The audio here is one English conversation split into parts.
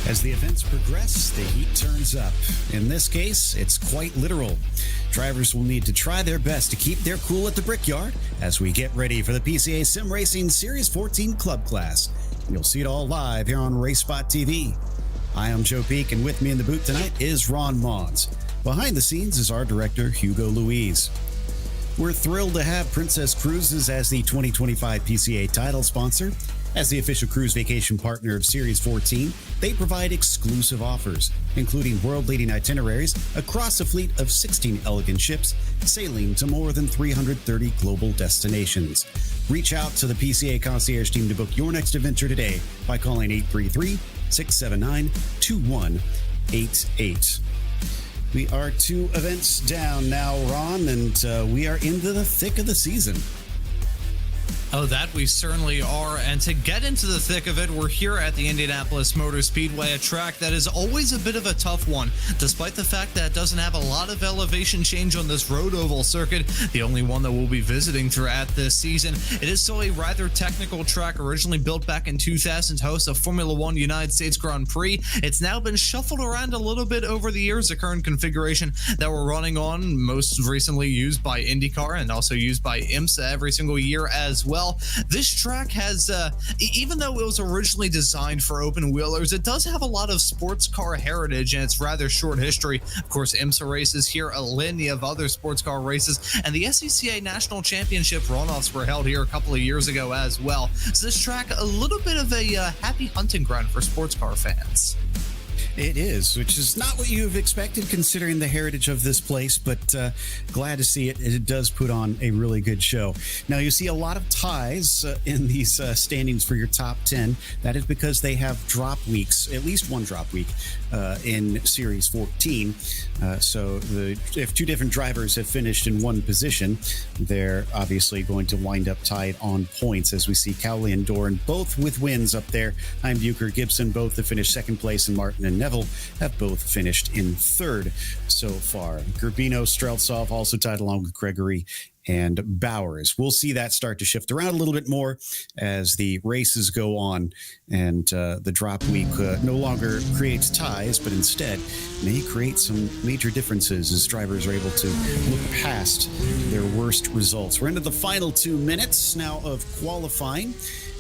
As the events progress, the heat turns up. In this case, it's quite literal. Drivers will need to try their best to keep their cool at the Brickyard as we get ready for the PCA Sim Racing Series 14 Club Class. You'll see it all live here on RaceSpotTV. I am Joe Peak, and with me in the booth tonight is Ron Mons. Behind the scenes is our director, Hugo Louise. We're thrilled to have Princess Cruises as the 2025 PCA title sponsor. As the official cruise vacation partner of Series 14, they provide exclusive offers, including world-leading itineraries across a fleet of 16 elegant ships, sailing to more than 330 global destinations. Reach out to the PCA concierge team to book your next adventure today by calling 833-679-2188. We are 2 events down now, Ron, and we are into the thick of the season. Oh, that we certainly are. And to get into the thick of it, we're here at the Indianapolis Motor Speedway, a track that is always a bit of a tough one, despite the fact that it doesn't have a lot of elevation change on this road oval circuit, the only one that we'll be visiting throughout this season. It is still a rather technical track, originally built back in 2000 to host a Formula One United States Grand Prix. It's now been shuffled around a little bit over the years, the current configuration that we're running on, most recently used by IndyCar and also used by IMSA every single year as well. This track has, even though it was originally designed for open wheelers, it does have a lot of sports car heritage in its rather short history. Of course, IMSA races here, a litany of other sports car races, and the SCCA National Championship runoffs were held here a couple of years ago as well. So this track, a little bit of a happy hunting ground for sports car fans. It is, which is not what you've expected considering the heritage of this place, but glad to see it. It does put on a really good show. Now, you see a lot of ties in these standings for your top 10. That is because they have drop weeks, at least one drop week in Series 14. So if 2 different drivers have finished in one position, they're obviously going to wind up tied on points, as we see Cowley and Doran both with wins up there. Heimbucher, Gibson both have finished second place, and Martin and Neville have both finished in third so far. Gerbino, Streltsov also tied along with Gregory and Bowers. We'll see that start to shift around a little bit more as the races go on, and the drop week no longer creates ties, but instead may create some major differences as drivers are able to look past their worst results. We're into the final 2 minutes now of qualifying.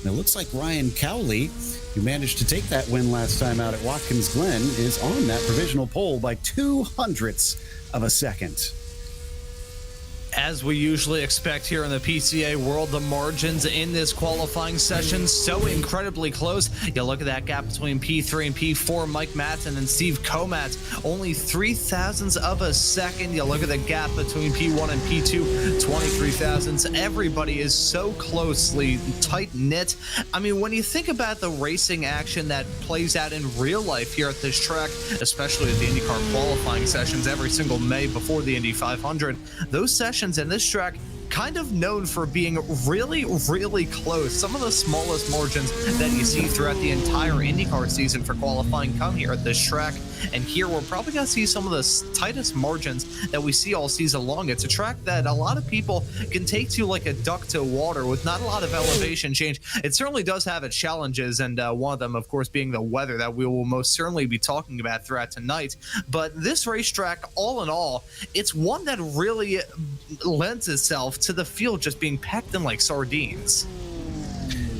And it looks like Ryan Cowley, who managed to take that win last time out at Watkins Glen, is on that provisional pole by 0.02 of a second. As we usually expect here in the PCA world, the margins in this qualifying session so incredibly close. You look at that gap between P3 and P4, Mike Matson and Steve Komatz, only 0.03 of a second. You look at the gap between P1 and P2, 23 thousandths. Everybody is so closely tight-knit. I mean, when you think about the racing action that plays out in real life here at this track, especially at the IndyCar qualifying sessions every single May before the Indy 500, those sessions and this track kind of known for being really, really close. Some of the smallest margins that you see throughout the entire IndyCar season for qualifying come here at this track. And here we're probably going to see some of the tightest margins that we see all season long. It's a track that a lot of people can take to like a duck to water with not a lot of elevation change. It certainly does have its challenges, and one of them, of course, being the weather that we will most certainly be talking about throughout tonight. But this racetrack, all in all, it's one that really lends itself to the field just being packed in like sardines.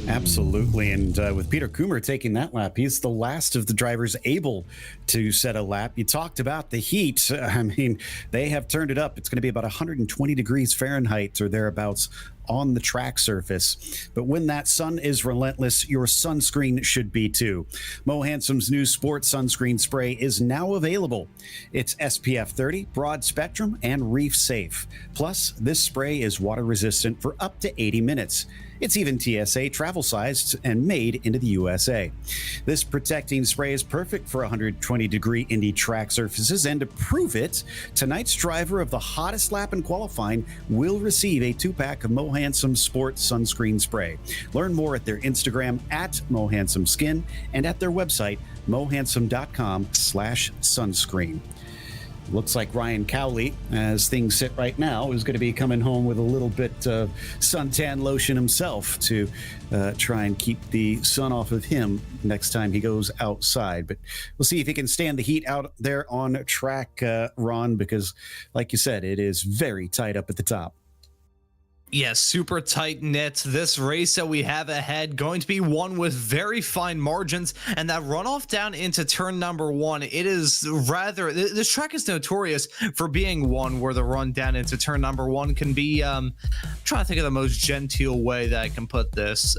Absolutely. And with Peter Coomer taking that lap, he's the last of the drivers able to set a lap. You talked about the heat. I mean, they have turned it up. It's going to be about 120 degrees Fahrenheit or thereabouts on the track surface. But when that sun is relentless, your sunscreen should be too. Mo Hansom's new sports sunscreen spray is now available. It's SPF 30, broad spectrum, and reef safe. Plus, this spray is water resistant for up to 80 minutes. It's even TSA travel sized and made into the USA. This protecting spray is perfect for 120-degree Indy track surfaces, and to prove it, tonight's driver of the hottest lap in qualifying will receive a 2-pack of Mo Hansom Sport Sunscreen Spray. Learn more at their Instagram at Mo Hansom Skin and at their website, mohansom.com/sunscreen. Looks like Ryan Cowley, as things sit right now, is going to be coming home with a little bit of suntan lotion himself to try and keep the sun off of him next time he goes outside. But we'll see if he can stand the heat out there on track, Ron, because like you said, it is very tight up at the top. Yeah, super tight knit. This race that we have ahead going to be one with very fine margins, and that runoff down into turn number 1, it is rather, this track is notorious for being one where the run down into turn number 1 can be, I'm trying to think of the most genteel way that I can put this.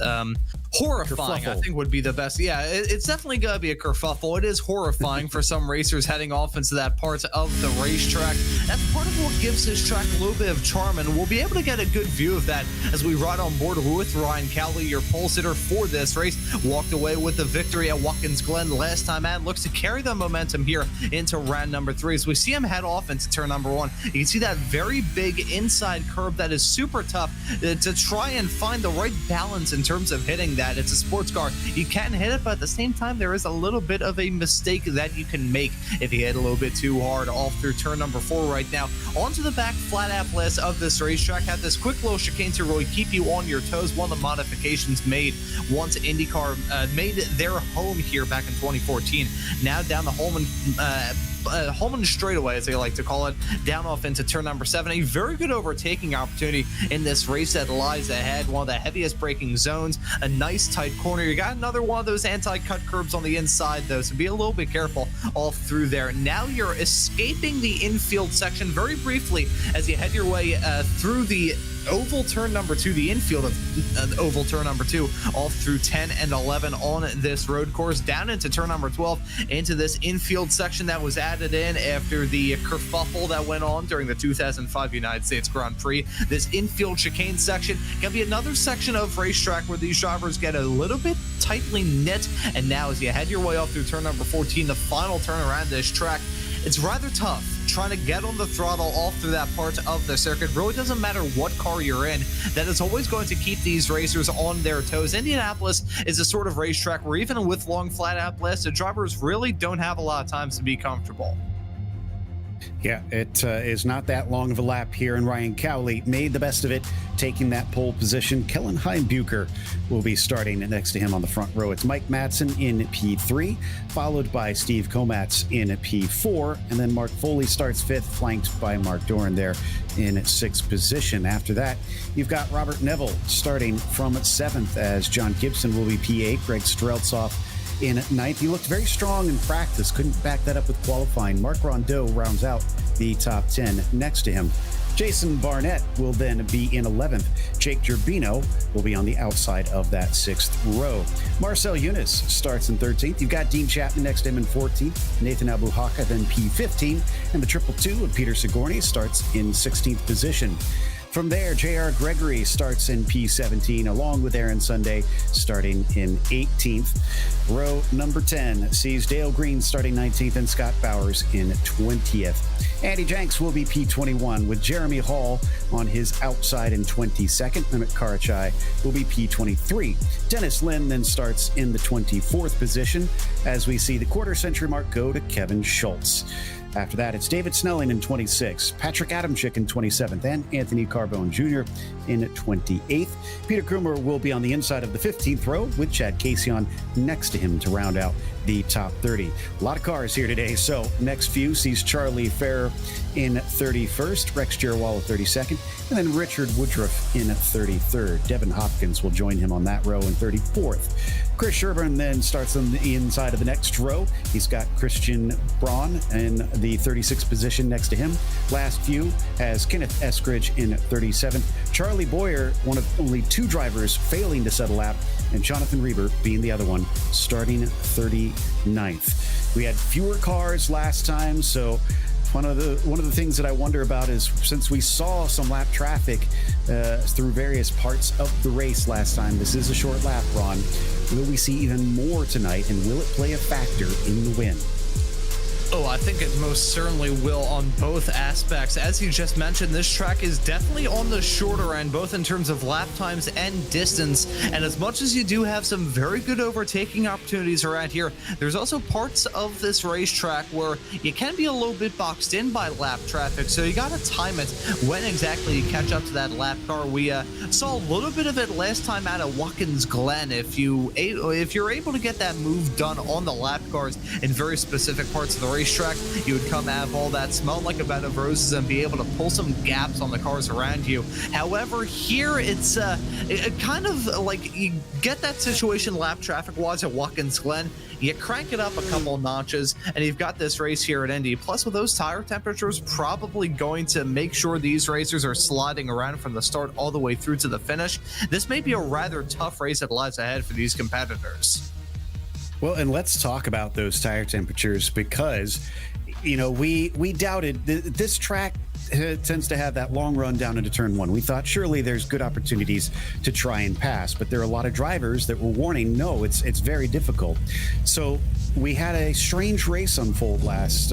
Horrifying, I think, would be the best. Yeah, it's definitely gonna be a kerfuffle. It is horrifying for some racers heading off into that part of the racetrack. That's part of what gives this track a little bit of charm, and we'll be able to get a good view of that as we ride on board with Ryan Cowley, your pole sitter for this race. Walked away with the victory at Watkins Glen last time and looks to carry the momentum here into round number 3. As we see him head off into turn number 1, you can see that very big inside curve that is super tough to try and find the right balance in terms of hitting that. It's a sports car. You can hit it, but at the same time, there is a little bit of a mistake that you can make if you hit a little bit too hard off through turn number 4 right now. Onto the back flat apples of this racetrack. Had this quick little chicane to really keep you on your toes. One of the modifications made once IndyCar made their home here back in 2014. Now down the Holman straightaway, as they like to call it, down off into turn number 7. A very good overtaking opportunity in this race that lies ahead. One of the heaviest braking zones, a nice tight corner. You got another one of those anti-cut curbs on the inside though, so be a little bit careful all through there. Now you're escaping the infield section very briefly as you head your way through the oval turn number 2, the infield of oval turn number 2, all through 10 and 11 on this road course, down into turn number 12, into this infield section that was added in after the kerfuffle that went on during the 2005 United States Grand Prix. This infield chicane section can be another section of racetrack where these drivers get a little bit tightly knit, and now as you head your way off through turn number 14, the final turn around this track, it's rather tough trying to get on the throttle off through that part of the circuit. Really doesn't matter what car you're in, that is always going to keep these racers on their toes. Indianapolis is a sort of racetrack where even with long flat out blasts, the drivers really don't have a lot of times to be comfortable. Yeah, it is not that long of a lap here, and Ryan Cowley made the best of it, taking that pole position. Kellen Heimbucher will be starting next to him on the front row. It's Mike Madsen in P3, followed by Steve Komatz in P4, and then Mark Foley starts 5th, flanked by Mark Doran there in 6th position. After that, you've got Robert Neville starting from 7th, as John Gibson will be P8, Greg Streltsov in 9th. He looked very strong in practice, couldn't back that up with qualifying. Mark Rondeau rounds out the top 10 next to him. Jason Barnett will then be in 11th. Jake Gerbino will be on the outside of that 6th row. Marcel Eunice starts in 13th. You've got Dean Chapman next to him in 14th. Nathan Abuhaka then P15. And the 222 of Peter Sigourney starts in 16th position. From there, J.R. Gregory starts in P17, along with Aaron Sunday starting in 18th. Row number 10 sees Dale Green starting 19th and Scott Bowers in 20th. Andy Jenks will be P21 with Jeremy Hall on his outside in 22nd. Mehmet Karachai will be P23. Dennis Lynn then starts in the 24th position as we see the quarter-century mark go to Kevin Schultz. After that, it's David Snelling in 26th, Patrick Adamczyk in 27th, and Anthony Carbone Jr. in 28th. Peter Krumer will be on the inside of the 15th row with Chad Casion next to him to round out the top 30. A lot of cars here today, so next few sees Charlie Ferrer in 31st, Rex Girwall 32nd, and then Richard Woodruff in 33rd. Devin Hopkins will join him on that row in 34th. Chris Sherburne then starts on the inside of the next row. He's got Christian Braun in the 36th position next to him. Last few has Kenneth Eskridge in 37th. Charlie Boyer, one of only 2 drivers failing to set a lap, and Jonathan Reber being the other one, starting 39th. We had fewer cars last time, so one of the things that I wonder about is, since we saw some lap traffic through various parts of the race last time, this is a short lap, Ron. Will we see even more tonight, and will it play a factor in the win? Oh, I think it most certainly will on both aspects. As you just mentioned, this track is definitely on the shorter end, both in terms of lap times and distance. And as much as you do have some very good overtaking opportunities around here, there's also parts of this racetrack where you can be a little bit boxed in by lap traffic. So you got to time it when exactly you catch up to that lap car. We saw a little bit of it last time out of Watkins Glen. If you're able to get that move done on the lap cars in very specific parts of the racetrack, you would come out of all that, smell like a bed of roses, and be able to pull some gaps on the cars around you. However, here it's kind of like you get that situation lap traffic wise at Watkins Glen, you crank it up a couple notches, and you've got this race here at Indy. Plus, with those tire temperatures, probably going to make sure these racers are sliding around from the start all the way through to the finish. This may be a rather tough race that lies ahead for these competitors. Well, and let's talk about those tire temperatures because, you know, we doubted this track tends to have that long run down into turn one. We thought surely there's good opportunities to try and pass, but there are a lot of drivers that were warning, no, it's very difficult. So we had a strange race unfold last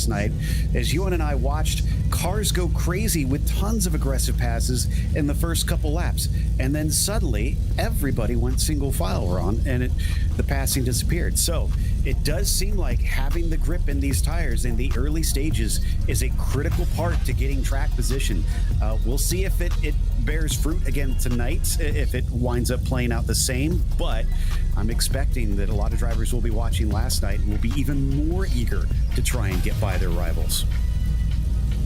night as Ewan and I watched cars go crazy with tons of aggressive passes in the first couple laps, and then suddenly everybody went single file on, and the passing disappeared. So it does seem like having the grip in these tires in the early stages is a critical part to getting track position. We'll see if it bears fruit again tonight, if it winds up playing out the same, but I'm expecting that a lot of drivers will be watching last night and will be even more eager to try and get by their rivals.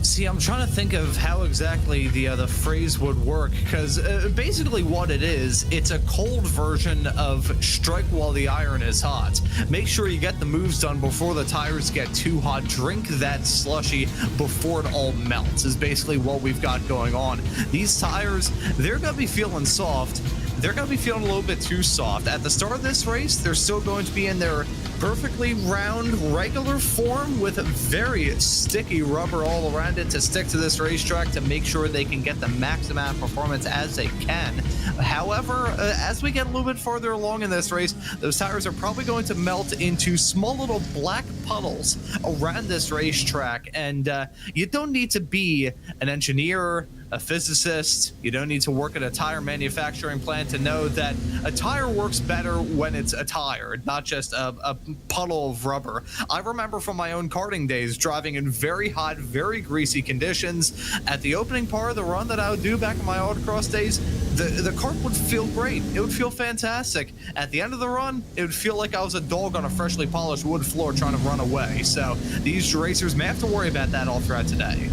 See, I'm trying to think of how exactly the phrase would work, because basically what it is, it's a cold version of strike while the iron is hot. Make sure you get the moves done before the tires get too hot. Drink that slushy before it all melts is basically what we've got going on. These tires, they're going to be feeling soft. They're going to be feeling a little bit too soft. At the start of this race, they're still going to be in their perfectly round, regular form with very sticky rubber all around it to stick to this racetrack to make sure they can get the maximum amount of performance as they can. However, as we get a little bit farther along in this race, those tires are probably going to melt into small little black puddles around this racetrack, and you don't need to be an engineer, a physicist, you don't need to work at a tire manufacturing plant to know that a tire works better when it's a tire, not just a puddle of rubber. I remember from my own karting days driving in very hot, very greasy conditions. At the opening part of the run that I would do back in my autocross days, the kart would feel great. It would feel fantastic. At the end of the run, it would feel like I was a dog on a freshly polished wood floor trying to run away. So these racers may have to worry about that all throughout today.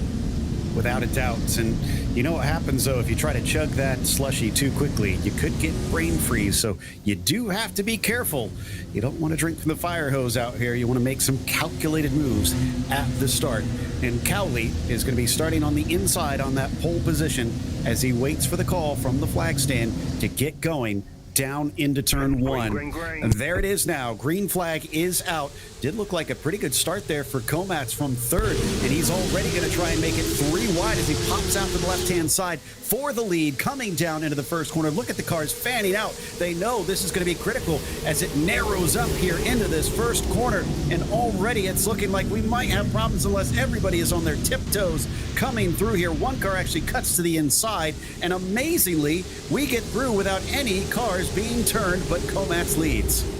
Without a doubt. And you know what happens, though, if you try to chug that slushy too quickly, you could get brain freeze. So you do have to be careful. You don't want to drink from the fire hose out here. You want to make some calculated moves at the start. And Cowley is going to be starting on the inside on that pole position as he waits for the call from the flag stand to get going down into turn one. Green. There it is now. Green flag is out. Did look like a pretty good start there for Komats from third, and he's already going to try and make it 3 wide as he pops out to the left-hand side for the lead, coming down into the first corner. Look at the cars fanning out. They know this is going to be critical as it narrows up here into this first corner, and already it's looking like we might have problems unless everybody is on their tiptoes coming through here. One car actually cuts to the inside, and amazingly, we get through without any cars being turned, but Komats leads.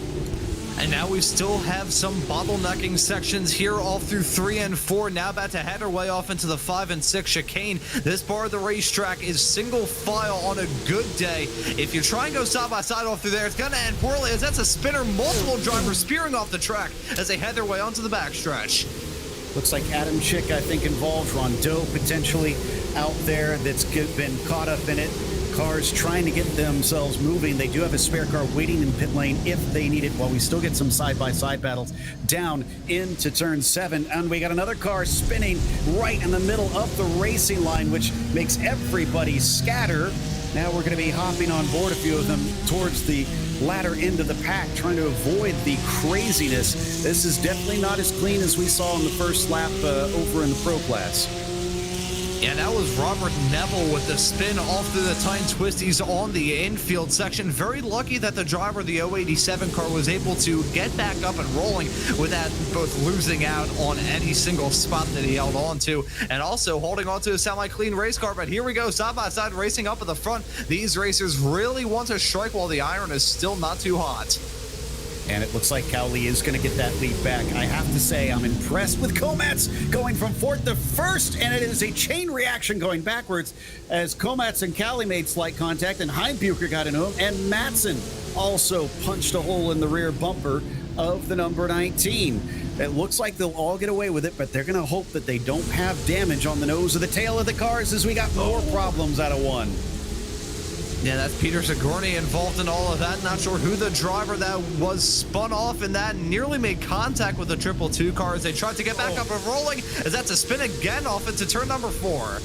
And now we still have some bottlenecking sections here all through 3 and 4. Now about to head our way off into the 5 and 6 chicane. This part of the racetrack is single file on a good day. If you try and go side by side off through there, it's going to end poorly as that's a spinner. Multiple drivers spearing off the track as they head their way onto the backstretch. Looks like Adam Chick, I think, involved. Rondo potentially out there that's been caught up in it. Cars trying to get themselves moving. They do have a spare car waiting in pit lane if they need it, while we still get some side-by-side battles down into turn 7. And we got another car spinning right in the middle of the racing line, which makes everybody scatter. Now we're going to be hopping on board a few of them towards the latter end of the pack, trying to avoid the craziness. This is definitely not as clean as we saw in the first lap over in the pro class. Yeah, that was Robert Neville with the spin off through the tight twisties on the infield section. Very lucky that the driver of the 087 car was able to get back up and rolling without both losing out on any single spot that he held on to and also holding on to a semi-clean race car. But here we go, side by side, racing up at the front. These racers really want to strike while the iron is still not too hot. And it looks like Cowley is going to get that lead back. I have to say, I'm impressed with Komatz going from fourth to first, and it is a chain reaction going backwards as Komatz and Cowley made slight contact, and Heimbucher got into him, and Matson also punched a hole in the rear bumper of the number 19. It looks like they'll all get away with it, but they're going to hope that they don't have damage on the nose or the tail of the cars as we got more problems out of one. Yeah, that's Peter Sigourney involved in all of that. Not sure who the driver that was spun off in that nearly made contact with the 222 car as they tried to get back up and rolling, as that's a spin again off into turn number 4.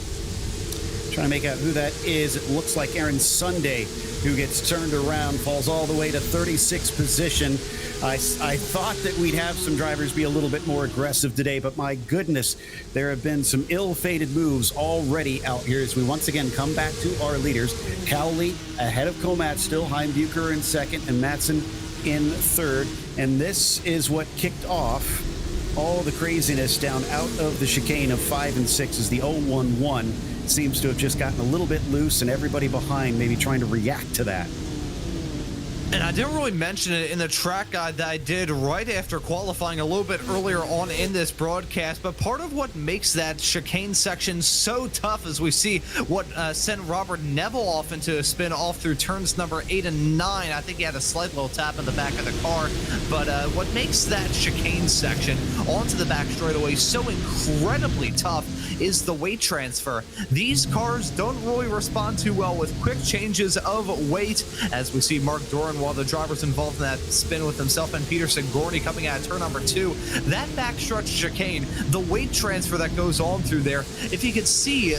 Trying to make out who that is. It looks like Aaron Sunday, who gets turned around, falls all the way to 36th position. I thought that we'd have some drivers be a little bit more aggressive today, but my goodness, there have been some ill-fated moves already out here as we once again come back to our leaders. Cowley ahead of Komatz still, Heimbucher in second, and Matson in third. And this is what kicked off all the craziness down out of the chicane of 5 and 6 as the 011 seems to have just gotten a little bit loose, and everybody behind maybe trying to react to that. And I didn't really mention it in the track guide that I did right after qualifying a little bit earlier on in this broadcast, but part of what makes that chicane section so tough is we see what sent Robert Neville off into a spin off through turns number 8 and 9. I think he had a slight little tap in the back of the car, but what makes that chicane section onto the back straightaway so incredibly tough is the weight transfer. These cars don't really respond too well with quick changes of weight, as we see Mark Doran, while the driver's involved in that spin with himself, and Peter Sigourney coming out of turn number 2. That backstretch chicane, the weight transfer that goes on through there, if you could see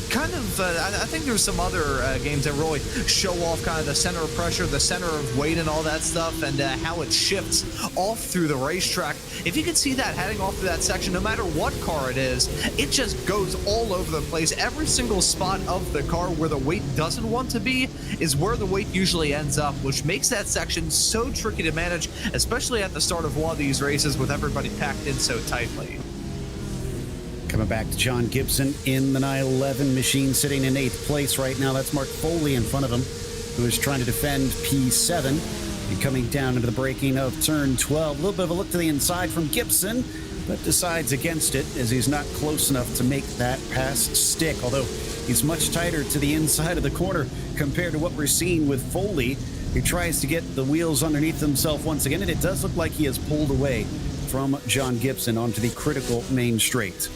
kind of, I think there's some other games that really show off kind of the center of pressure, the center of weight and all that stuff, and how it shifts off through the racetrack. If you could see that heading off through that section, no matter what car it is, it just goes all over the place. Every single spot of the car where the weight doesn't want to be is where the weight usually ends up, which makes that section so tricky to manage, especially at the start of one of these races with everybody packed in so tightly. Coming back to John Gibson in the 911 machine, sitting in 8th place right now. That's Mark Foley in front of him, who is trying to defend P7. And coming down into the braking of turn 12. A little bit of a look to the inside from Gibson, but decides against it as he's not close enough to make that pass stick. Although he's much tighter to the inside of the corner compared to what we're seeing with Foley. He tries to get the wheels underneath himself once again, and it does look like he has pulled away from John Gibson onto the critical main straight.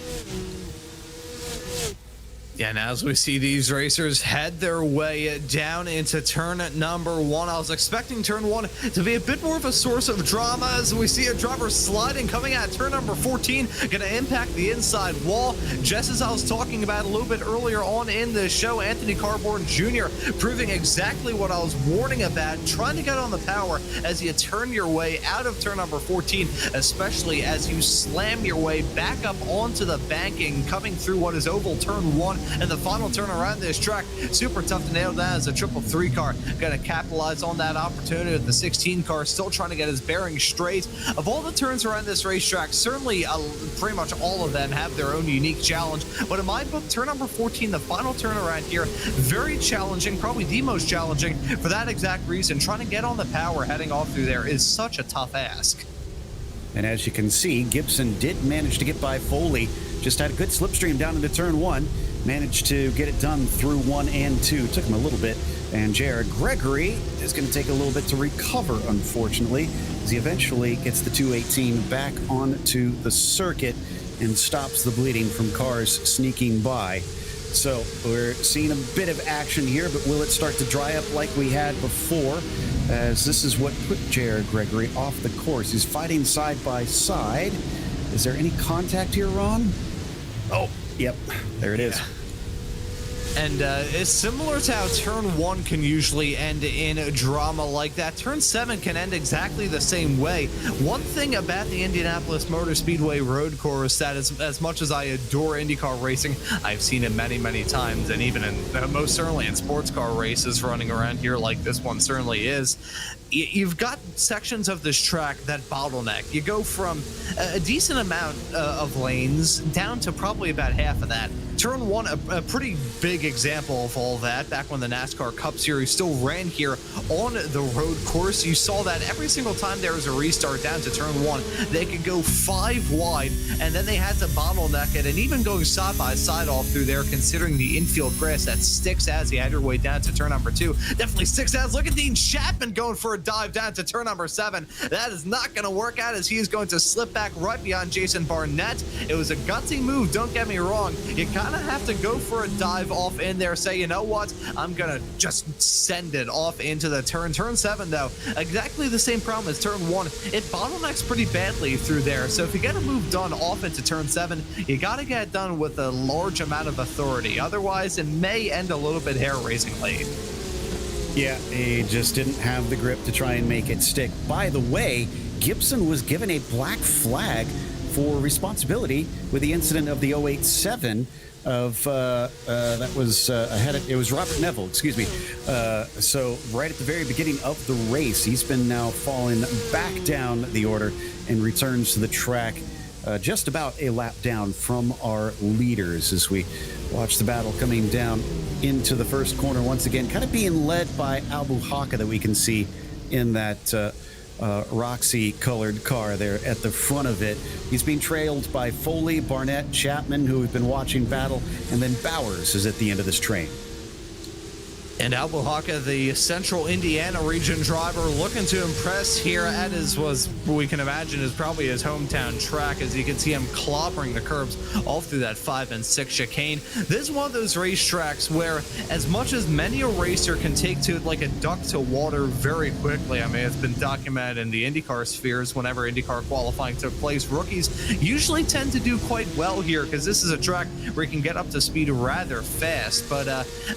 Yeah, and as we see these racers head their way down into turn number 1, I was expecting turn 1 to be a bit more of a source of drama as we see a driver sliding coming out turn number 14, going to impact the inside wall. Just as I was talking about a little bit earlier on in the show, Anthony Carborn Jr. proving exactly what I was warning about, trying to get on the power as you turn your way out of turn number 14, especially as you slam your way back up onto the banking, coming through what is oval turn 1. And the final turn around this track, super tough to nail down as a 333 car. Going to capitalize on that opportunity. The 16 car still trying to get his bearings straight. Of all the turns around this racetrack, certainly pretty much all of them have their own unique challenge. But in my book, turn number 14, the final turn around here, very challenging, probably the most challenging for that exact reason. Trying to get on the power heading off through there is such a tough ask. And as you can see, Gibson did manage to get by Foley. Just had a good slipstream down into turn 1. Managed to get it done through 1 and 2. Took him a little bit. And Jared Gregory is going to take a little bit to recover, unfortunately, as he eventually gets the 218 back onto the circuit and stops the bleeding from cars sneaking by. So we're seeing a bit of action here, but will it start to dry up like we had before? As this is what put Jared Gregory off the course. He's fighting side by side. Is there any contact here, Ron? Oh, yep, there it is. And it's similar to how turn 1 can usually end in a drama like that. Turn 7 can end exactly the same way. One thing about the Indianapolis Motor Speedway road course that as much as I adore IndyCar racing, I've seen it many, many times, and even in most certainly in sports car races running around here like this one certainly is. You've got sections of this track that bottleneck. You go from a decent amount of lanes down to probably about half of that. Turn 1, a pretty big example of all that. Back when the NASCAR Cup Series still ran here on the road course, you saw that every single time there was a restart down to turn 1, they could go 5 wide, and then they had to bottleneck it. And even going side by side all through there, considering the infield grass that sticks as you had your way down to turn number 2, definitely sticks as. Look at Dean Chapman going for a dive down to turn number 7. That is not going to work out, as he is going to slip back right beyond Jason Barnett. It was a gutsy move, don't get me wrong. You kind of have to go for a dive off in there, say, you know what, I'm gonna just send it off into the turn 7, though, exactly the same problem as turn 1. It bottlenecks pretty badly through there, so if you get a move done off into turn 7, you got to get it done with a large amount of authority, otherwise it may end a little bit hair-raisingly. Yeah, he just didn't have the grip to try and make it stick. By the way, Gibson was given a black flag for responsibility with the incident of the 087 of that was ahead of, it was Robert Neville, excuse me. So right at the very beginning of the race, he's been now fallen back down the order and returns to the track just about a lap down from our leaders as we watch the battle coming down into the first corner once again, kind of being led by Abu Haka that we can see in that Roxy colored car there at the front of it. He's being trailed by Foley, Barnett, Chapman, who have been watching battle, and then Bowers is at the end of this train. And Abu Haka, the central Indiana region driver, looking to impress here at his, what we can imagine is probably his hometown track, as you can see him clobbering the curbs all through that 5 and 6 chicane. This is one of those racetracks where, as much as many a racer can take to it like a duck to water very quickly, I mean, it's been documented in the IndyCar spheres whenever IndyCar qualifying took place, rookies usually tend to do quite well here, because this is a track where you can get up to speed rather fast. But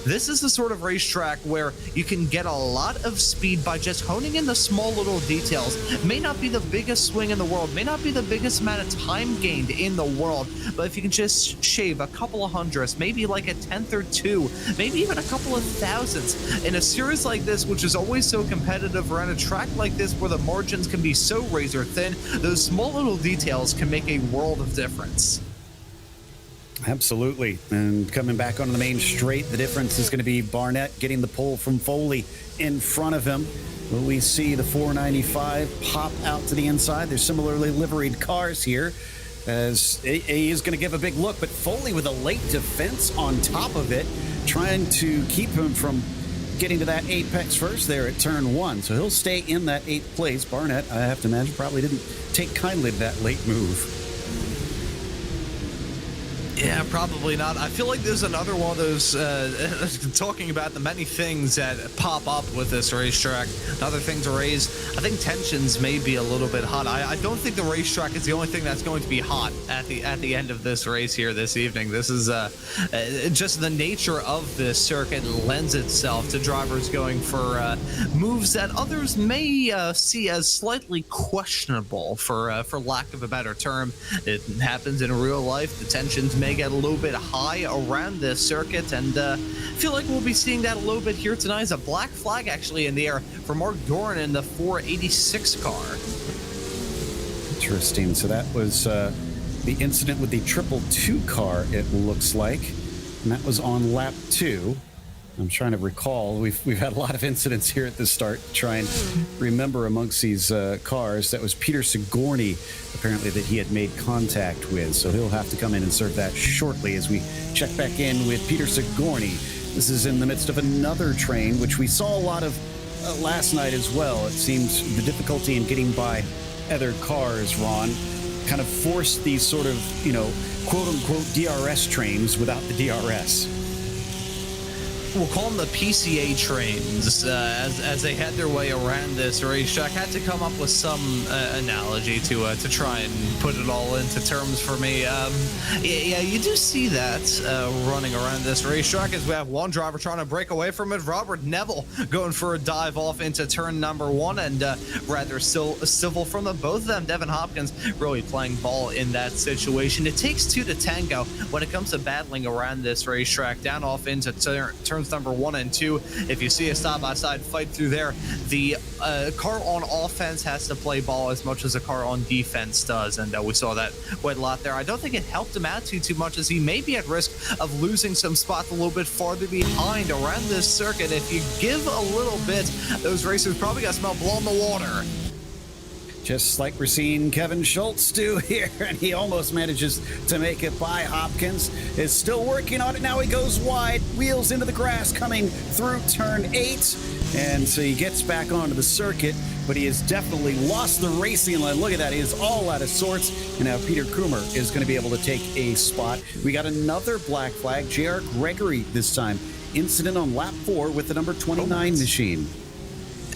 this is the sort of racetrack where you can get a lot of speed by just honing in the small little details. May not be the biggest swing in the world, may not be the biggest amount of time gained in the world, but if you can just shave a couple of hundredths, maybe like a tenth or two, maybe even a couple of thousandths in a series like this, which is always so competitive, around a track like this where the margins can be so razor thin, those small little details can make a world of difference. Absolutely. And coming back onto the main straight, the difference is going to be Barnett getting the pole from Foley in front of him. Will we see the 495 pop out to the inside? There's similarly liveried cars here, as he is going to give a big look, but Foley with a late defense on top of it, trying to keep him from getting to that apex first there at turn 1. So he'll stay in that 8th place. Barnett, I have to imagine, probably didn't take kindly to that late move. Yeah, probably not. I feel like there's another one of those, talking about the many things that pop up with this racetrack, another thing to raise. I think tensions may be a little bit hot. I don't think the racetrack is the only thing that's going to be hot at the end of this race here this evening. This is just the nature of this circuit lends itself to drivers going for moves that others may see as slightly questionable, for lack of a better term. It happens in real life. The tensions may get a little bit high around this circuit, and I feel like we'll be seeing that a little bit here tonight. There's a black flag actually in the air for Mark Doran in the 486 car. Interesting. So that was the incident with the 222 car, it looks like, and that was on lap 2. I'm trying to recall. We've had a lot of incidents here at the start. Try and remember amongst these cars. That was Peter Sigourney, apparently, that he had made contact with. So he'll have to come in and serve that shortly as we check back in with Peter Sigourney. This is in the midst of another train, which we saw a lot of last night as well. It seems the difficulty in getting by other cars, Ron, kind of forced these sort of, quote-unquote DRS trains without the DRS. we'll call them the PCA trains, as they head their way around this racetrack. Had to come up with some analogy to try and put it all into terms for me. Yeah, you do see that running around this racetrack as we have one driver trying to break away from it. Robert Neville going for a dive off into turn number 1, and rather still civil from the both of them. Devin Hopkins really playing ball in that situation. It takes 2 to tango when it comes to battling around this racetrack. Down off into turns number 1 and 2. If you see a side-by-side fight through there, the car on offense has to play ball as much as a car on defense does, and we saw that quite a lot there. I don't think it helped him out too much, as he may be at risk of losing some spots a little bit farther behind around this circuit. If you give a little bit, those racers probably got to smell blood in the water. Just like we're seeing Kevin Schultz do here, and he almost manages to make it by Hopkins. Is still working on it. Now he goes wide, wheels into the grass coming through turn 8, and so he gets back onto the circuit, but he has definitely lost the racing line. Look at that. He is all out of sorts, and now Peter Krumer is going to be able to take a spot. We got another black flag, J.R. Gregory this time. Incident on lap 4 with the number 29 machine.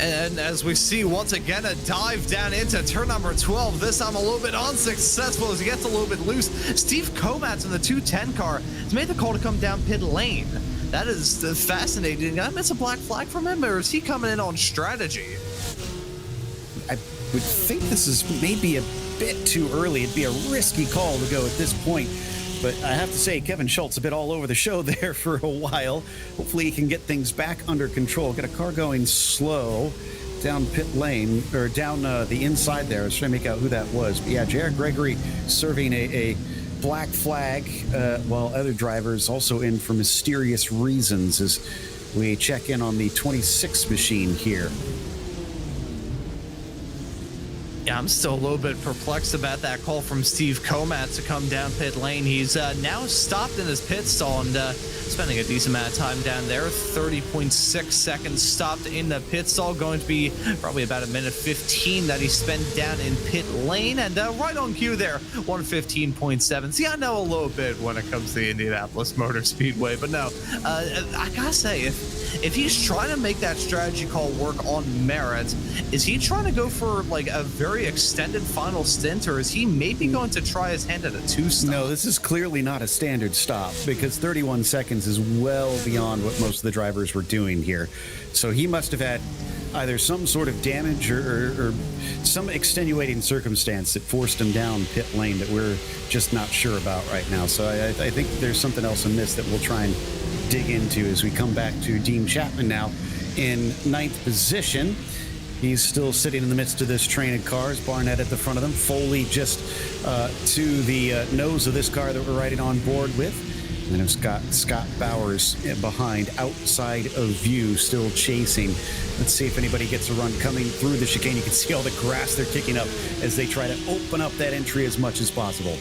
And as we see once again, a dive down into turn number 12. This time a little bit unsuccessful as he gets a little bit loose. Steve Komatz in the 210 car has made the call to come down pit lane. That is fascinating. Did I miss a black flag from him, or is he coming in on strategy? I would think this is maybe a bit too early. It'd be a risky call to go at this point. But I have to say, Kevin Schultz a bit all over the show there for a while. Hopefully he can get things back under control. Got a car going slow down pit lane, or down the inside there. I was trying to make out who that was. But yeah, J.R. Gregory serving a black flag, while other drivers also in for mysterious reasons, as we check in on the 26 machine here. Yeah, I'm still a little bit perplexed about that call from Steve Komatz to come down pit lane. He's now stopped in his pit stall and spending a decent amount of time down there. 30.6 seconds stopped in the pit stall. Going to be probably about a minute 15 that he spent down in pit lane. And right on cue there, 1:15.7. See, I know a little bit when it comes to the Indianapolis Motor Speedway, but no, I gotta say, if he's trying to make that strategy call work on merit, is he trying to go for like a very extended final stint, or is he maybe going to try his hand at a 2-stop? No, this is clearly not a standard stop, because 31 seconds is well beyond what most of the drivers were doing here. So he must have had either some sort of damage or some extenuating circumstance that forced him down pit lane that we're just not sure about right now. So I think there's something else amiss that we'll try and dig into as we come back to Dean Chapman now in 9th position. He's still sitting in the midst of this train of cars. Barnett at the front of them. Foley just to the nose of this car that we're riding on board with. And then Scott Bowers behind, outside of view, still chasing. Let's see if anybody gets a run coming through the chicane. You can see all the grass they're kicking up as they try to open up that entry as much as possible.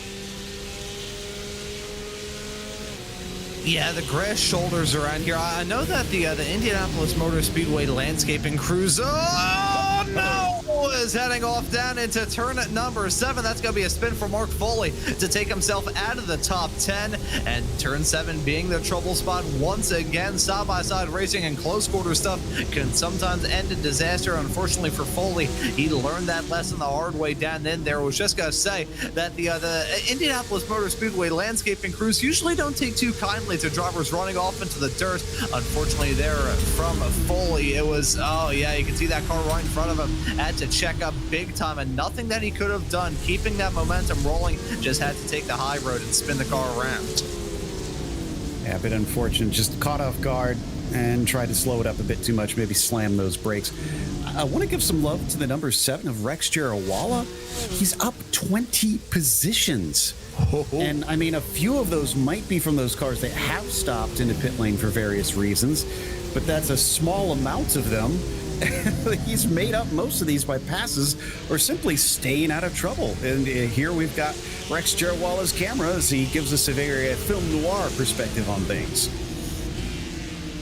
Yeah, the grass shoulders around here. I know that the Indianapolis Motor Speedway landscaping crews, oh no, is heading off down into turn number 7. That's going to be a spin for Mark Foley to take himself out of the top 10. And turn 7 being the trouble spot once again. Side-by-side racing and close quarter stuff can sometimes end in disaster. Unfortunately for Foley, he learned that lesson the hard way down in there. I was just going to say that the Indianapolis Motor Speedway landscaping crews usually don't take too kindly to drivers running off into the dirt. Unfortunately there from Foley, it was, oh yeah, you can see that car right in front of him. Had to check up big time, and nothing that he could have done keeping that momentum rolling. Just had to take the high road and spin the car around. Yeah, a bit unfortunate. Just caught off guard and tried to slow it up a bit too much, maybe slam those brakes. I want to give some love to the number 7 of Rex Jarawala. He's up 20 positions. And I mean, a few of those might be from those cars that have stopped into pit lane for various reasons, but that's a small amount of them. He's made up most of these by passes or simply staying out of trouble. And here we've got Rex Jarawala's camera as he gives us a very film noir perspective on things.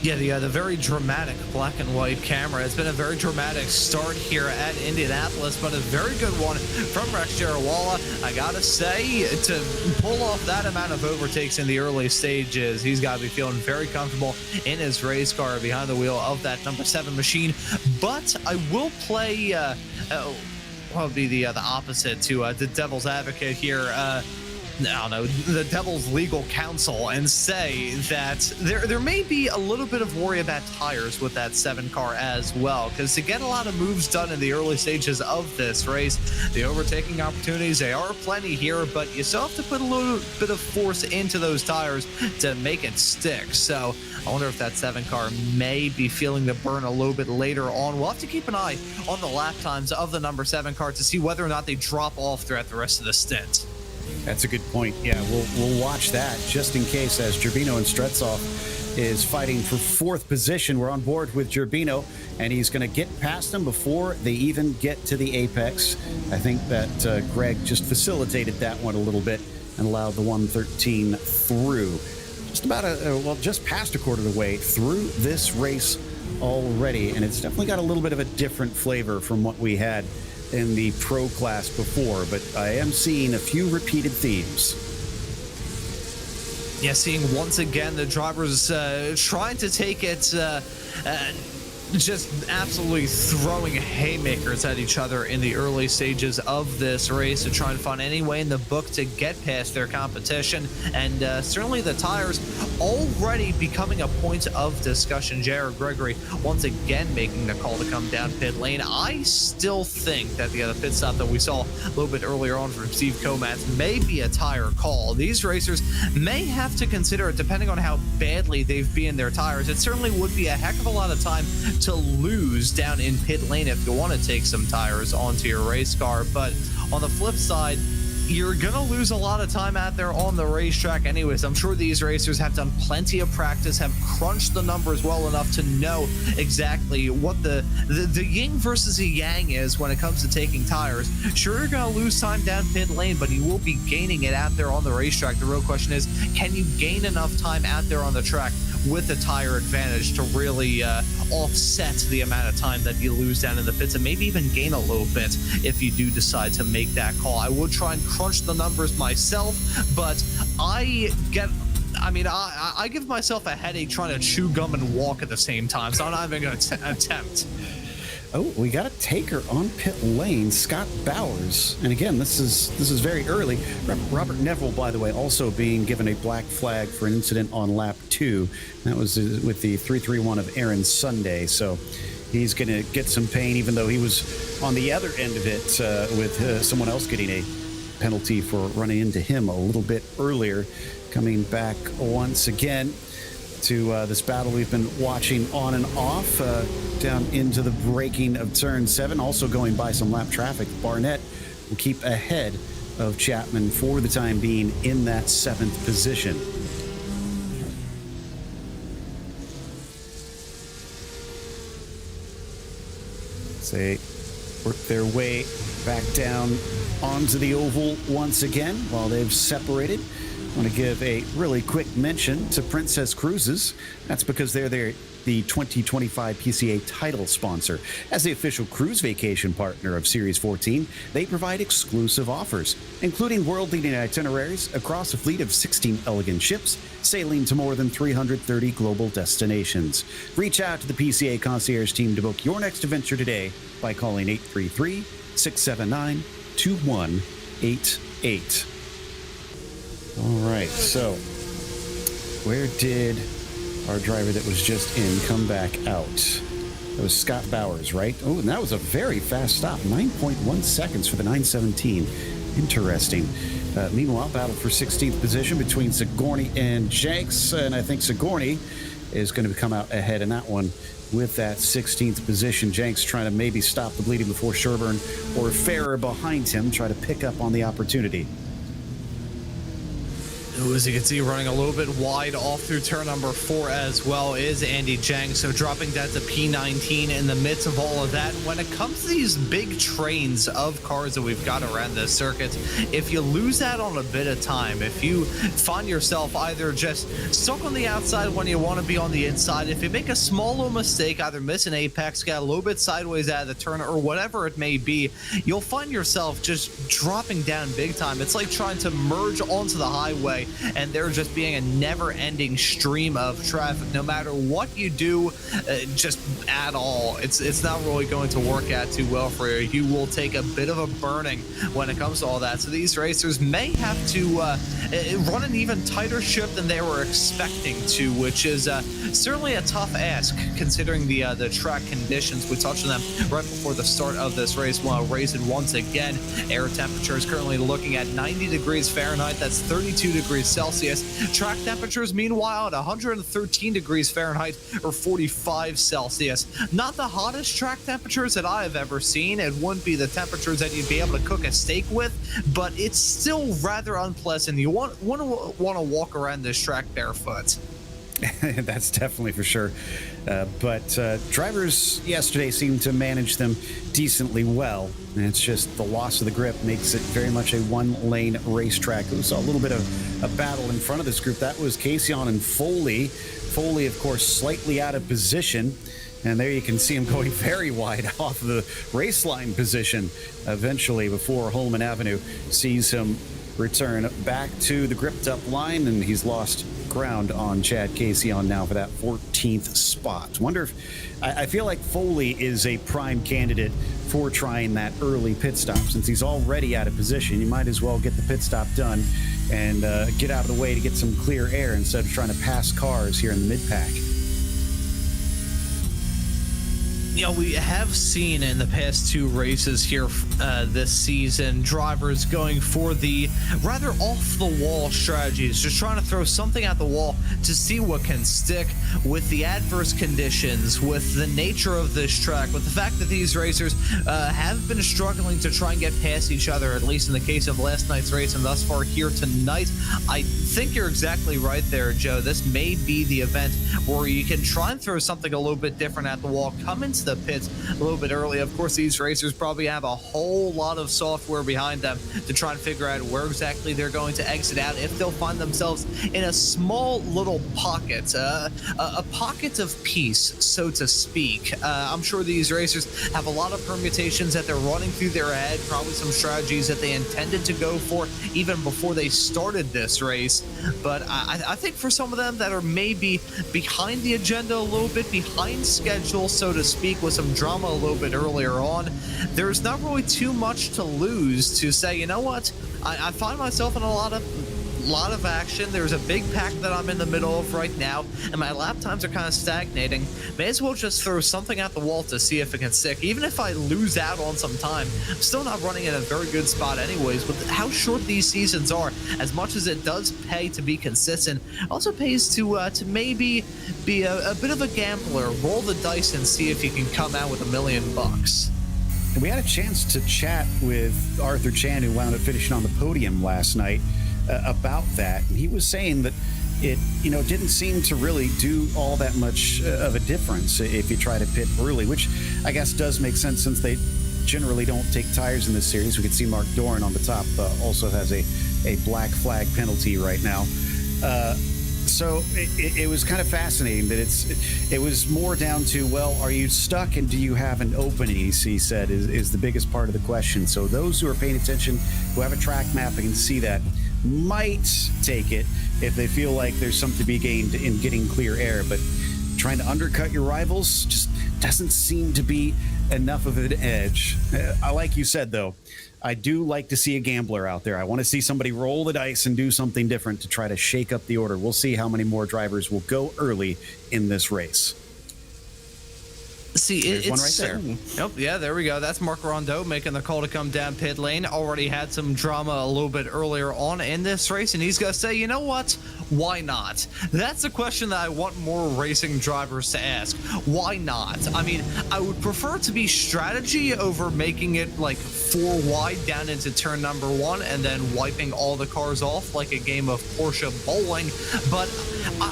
Yeah, the very dramatic black and white camera. It's been a very dramatic start here at Indianapolis, but a very good one from Rex Jarawala. I gotta say, to pull off that amount of overtakes in the early stages, he's got to be feeling very comfortable in his race car behind the wheel of that number 7 machine. But I will play, what would be the opposite to the devil's advocate here? I don't know, the devil's legal counsel, and say that there may be a little bit of worry about tires with that 7 car as well, because to get a lot of moves done in the early stages of this race, the overtaking opportunities, they are plenty here, but you still have to put a little bit of force into those tires to make it stick. So I wonder if that 7 car may be feeling the burn a little bit later on. We'll have to keep an eye on the lap times of the number 7 car to see whether or not they drop off throughout the rest of the stint. That's a good point. Yeah, we'll watch that just in case, as Gerbino and Stretsov is fighting for 4th position. We're on board with Gerbino, and he's going to get past them before they even get to the apex. I think that Greg just facilitated that one a little bit and allowed the 113 through. Just about just past a quarter of the way through this race already, and it's definitely got a little bit of a different flavor from what we had in the pro class before, but I am seeing a few repeated themes. Yeah, seeing once again the drivers trying to take it, just absolutely throwing haymakers at each other in the early stages of this race to try and find any way in the book to get past their competition. And certainly the tires already becoming a point of discussion. Jared Gregory once again making the call to come down pit lane. I still think that the pit stop that we saw a little bit earlier on from Steve Komatz may be a tire call. These racers may have to consider it depending on how badly they've been their tires. It certainly would be a heck of a lot of time to lose down in pit lane if you want to take some tires onto your race car. But on the flip side, you're gonna lose a lot of time out there on the racetrack anyways. I'm sure these racers have done plenty of practice, have crunched the numbers well enough to know exactly what the yin versus the yang is when it comes to taking tires. Sure, you're gonna lose time down pit lane, but you will be gaining it out there on the racetrack. The real question is, can you gain enough time out there on the track with a tire advantage to really offset the amount of time that you lose down in the pits, and maybe even gain a little bit if you do decide to make that call. I would try and crunch the numbers myself, but I give myself a headache trying to chew gum and walk at the same time, so I'm not even going to attempt. Oh, we got a taker on pit lane, Scott Bowers. And again, this is very early. Robert Neville, by the way, also being given a black flag for an incident on lap 2. That was with the 331 of Aaron Sunday. So he's going to get some pain, even though he was on the other end of it with someone else getting a penalty for running into him a little bit earlier. Coming back once again to this battle we've been watching on and off down into the braking of turn 7, also going by some lap traffic. Barnett will keep ahead of Chapman for the time being in that 7th position. They work their way back down onto the oval once again while they've separated. I want to give a really quick mention to Princess Cruises. That's because they're the 2025 PCA title sponsor. As the official cruise vacation partner of Series 14, they provide exclusive offers, including world-leading itineraries across a fleet of 16 elegant ships, sailing to more than 330 global destinations. Reach out to the PCA concierge team to book your next adventure today by calling 833-679-2188. All right, so where did our driver that was just in come back out? That was Scott Bowers, right? Oh, and that was a very fast stop, 9.1 seconds for the 917. Interesting. Meanwhile, battle for 16th position between Sigourney and Jenks, and I think Sigourney is going to come out ahead in that one with that 16th position. Jenks trying to maybe stop the bleeding before Sherburne or Farrer behind him try to pick up on the opportunity. Ooh, as you can see, running a little bit wide off through turn number 4 as well is Andy Zhang. So dropping that to P19 in the midst of all of that. When it comes to these big trains of cars that we've got around this circuit, if you lose that on a bit of time, if you find yourself either just stuck on the outside when you want to be on the inside, if you make a small little mistake, either miss an apex, get a little bit sideways out of the turn, or whatever it may be, you'll find yourself just dropping down big time. It's like trying to merge onto the highway and there just being a never-ending stream of traffic. No matter what you do, just at all, it's not really going to work out too well for you. You will take a bit of a burning when it comes to all that. So these racers may have to run an even tighter ship than they were expecting to, which is certainly a tough ask considering the track conditions. We touched on them right before the start of this race. While racing once again, air temperature is currently looking at 90 degrees Fahrenheit. That's 32 degrees Celsius. Track temperatures, meanwhile, at 113 degrees Fahrenheit or 45 Celsius. Not the hottest track temperatures that I have ever seen. It wouldn't be the temperatures that you'd be able to cook a steak with, but it's still rather unpleasant. You want to walk around this track barefoot. That's definitely for sure. But drivers yesterday seemed to manage them decently well. And it's just the loss of the grip makes it very much a one-lane racetrack. We saw a little bit of a battle in front of this group. That was Casion and Foley. Foley, of course, slightly out of position. And there you can see him going very wide off the race line position eventually before Holman Avenue sees him return back to the gripped up line, and he's lost ground on Chad Casion now for that 14th spot. Wonder if I feel like Foley is a prime candidate for trying that early pit stop. Since he's already out of position, you might as well get the pit stop done and get out of the way to get some clear air instead of trying to pass cars here in the mid-pack. You know, we have seen in the past 2 races here this season, drivers going for the rather off-the-wall strategies, just trying to throw something at the wall to see what can stick with the adverse conditions, with the nature of this track, with the fact that these racers have been struggling to try and get past each other, at least in the case of last night's race and thus far here tonight. I think you're exactly right there, Joe. This may be the event where you can try and throw something a little bit different at the wall, come into the pits a little bit early. Of course, these racers probably have a whole lot of software behind them to try and figure out where exactly they're going to exit out, if they'll find themselves in a small little pocket, a pocket of peace, so to speak. I'm sure these racers have a lot of permutations that they're running through their head, probably some strategies that they intended to go for even before they started this race. But I think for some of them that are maybe behind the agenda a little bit, behind schedule, so to speak, with some drama a little bit earlier on, there's not really too much to lose to say, you know what, I find myself in a lot of action. There's a big pack that I'm in the middle of right now, and my lap times are kind of stagnating. May as well just throw something at the wall to see if it can stick. Even if I lose out on some time, I'm still not running in a very good spot anyways. With how short these seasons are, as much as it does pay to be consistent, it also pays to maybe be a bit of a gambler, roll the dice and see if you can come out with $1 million. We had a chance to chat with Arthur Chan, who wound up finishing on the podium last night, about that. He was saying that it, didn't seem to really do all that much of a difference if you try to pit early, which I guess does make sense since they generally don't take tires in this series. We can see Mark Doran on the top also has a black flag penalty right now. So it was kind of fascinating that it was more down to, well, are you stuck and do you have an opening, he said, is the biggest part of the question. So those who are paying attention, who have a track map and can see that, might take it if they feel like there's something to be gained in getting clear air. But trying to undercut your rivals just doesn't seem to be enough of an edge. Like you said, though, I do like to see a gambler out there. I want to see somebody roll the dice and do something different to try to shake up the order. We'll see how many more drivers will go early in this race. See, There's one right there. Yep, yeah, there we go. That's Mark Rondeau making the call to come down pit lane. Already had some drama a little bit earlier on in this race, and he's going to say, you know what? Why not? That's a question that I want more racing drivers to ask. Why not? I mean, I would prefer it to be strategy over making it like 4 wide down into turn number 1 and then wiping all the cars off like a game of Porsche bowling. But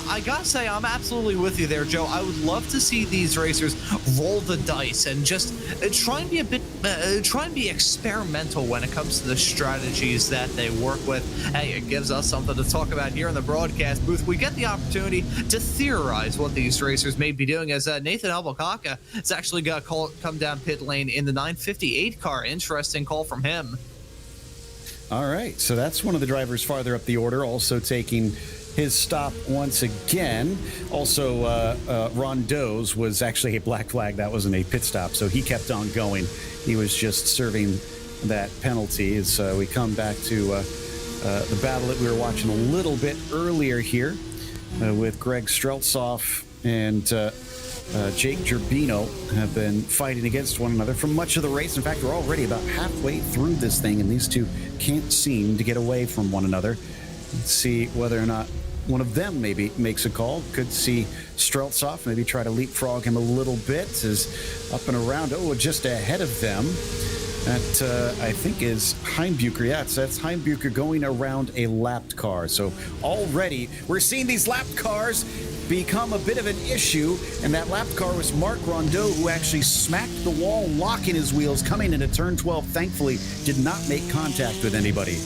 I gotta say, I'm absolutely with you there, Joe. I would love to see these racers roll the dice and just try and be experimental when it comes to the strategies that they work with. Hey, it gives us something to talk about here in the broadcast booth. We get the opportunity to theorize what these racers may be doing, as Nathan Albuquerque has actually got a come down pit lane in the 958 car. Interesting call from him. All right, so that's one of the drivers farther up the order, also taking his stop once again. Also, Rondeau's was actually a black flag. That wasn't a pit stop, so he kept on going. He was just serving that penalty. As we come back to the battle that we were watching a little bit earlier here with Greg Streltsoff and Jake Gerbino have been fighting against one another for much of the race. In fact, we're already about halfway through this thing, and these two can't seem to get away from one another. Let's see whether or not one of them maybe makes a call. Could see Streltsoff maybe try to leapfrog him a little bit. Is up and around, just ahead of them. That, I think, is Heimbucher. Yeah, so that's Heimbucher going around a lapped car. So already we're seeing these lapped cars become a bit of an issue, and that lapped car was Mark Rondeau, who actually smacked the wall, locking his wheels, coming into turn 12. Thankfully, did not make contact with anybody.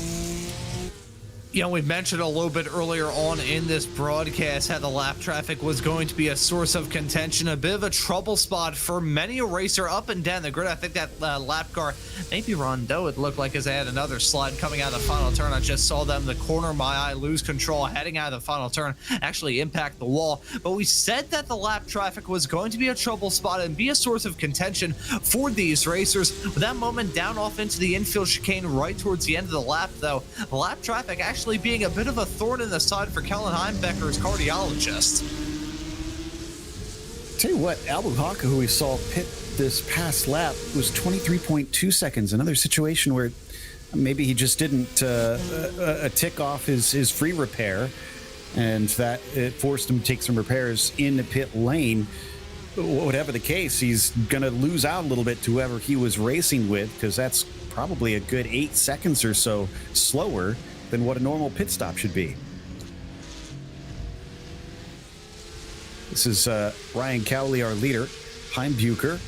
You know, we mentioned a little bit earlier on in this broadcast how the lap traffic was going to be a source of contention, a bit of a trouble spot for many a racer up and down the grid. I think that lap car, maybe Rondeau, it looked like, as they had another slide coming out of the final turn. I just saw them, the corner of my eye, lose control, heading out of the final turn, actually impact the wall. But we said that the lap traffic was going to be a trouble spot and be a source of contention for these racers. With that moment down off into the infield chicane right towards the end of the lap, though, the lap traffic actually being a bit of a thorn in the side for Kellen Heimbucher's cardiologist. Tell you what, Albuquerque, who we saw pit this past lap, was 23.2 seconds. Another situation where maybe he just didn't tick off his free repair, and that it forced him to take some repairs in the pit lane. Whatever the case, he's going to lose out a little bit to whoever he was racing with, because that's probably a good 8 seconds or so slower than what a normal pit stop should be. This is Ryan Cowley, our leader. Heimbucher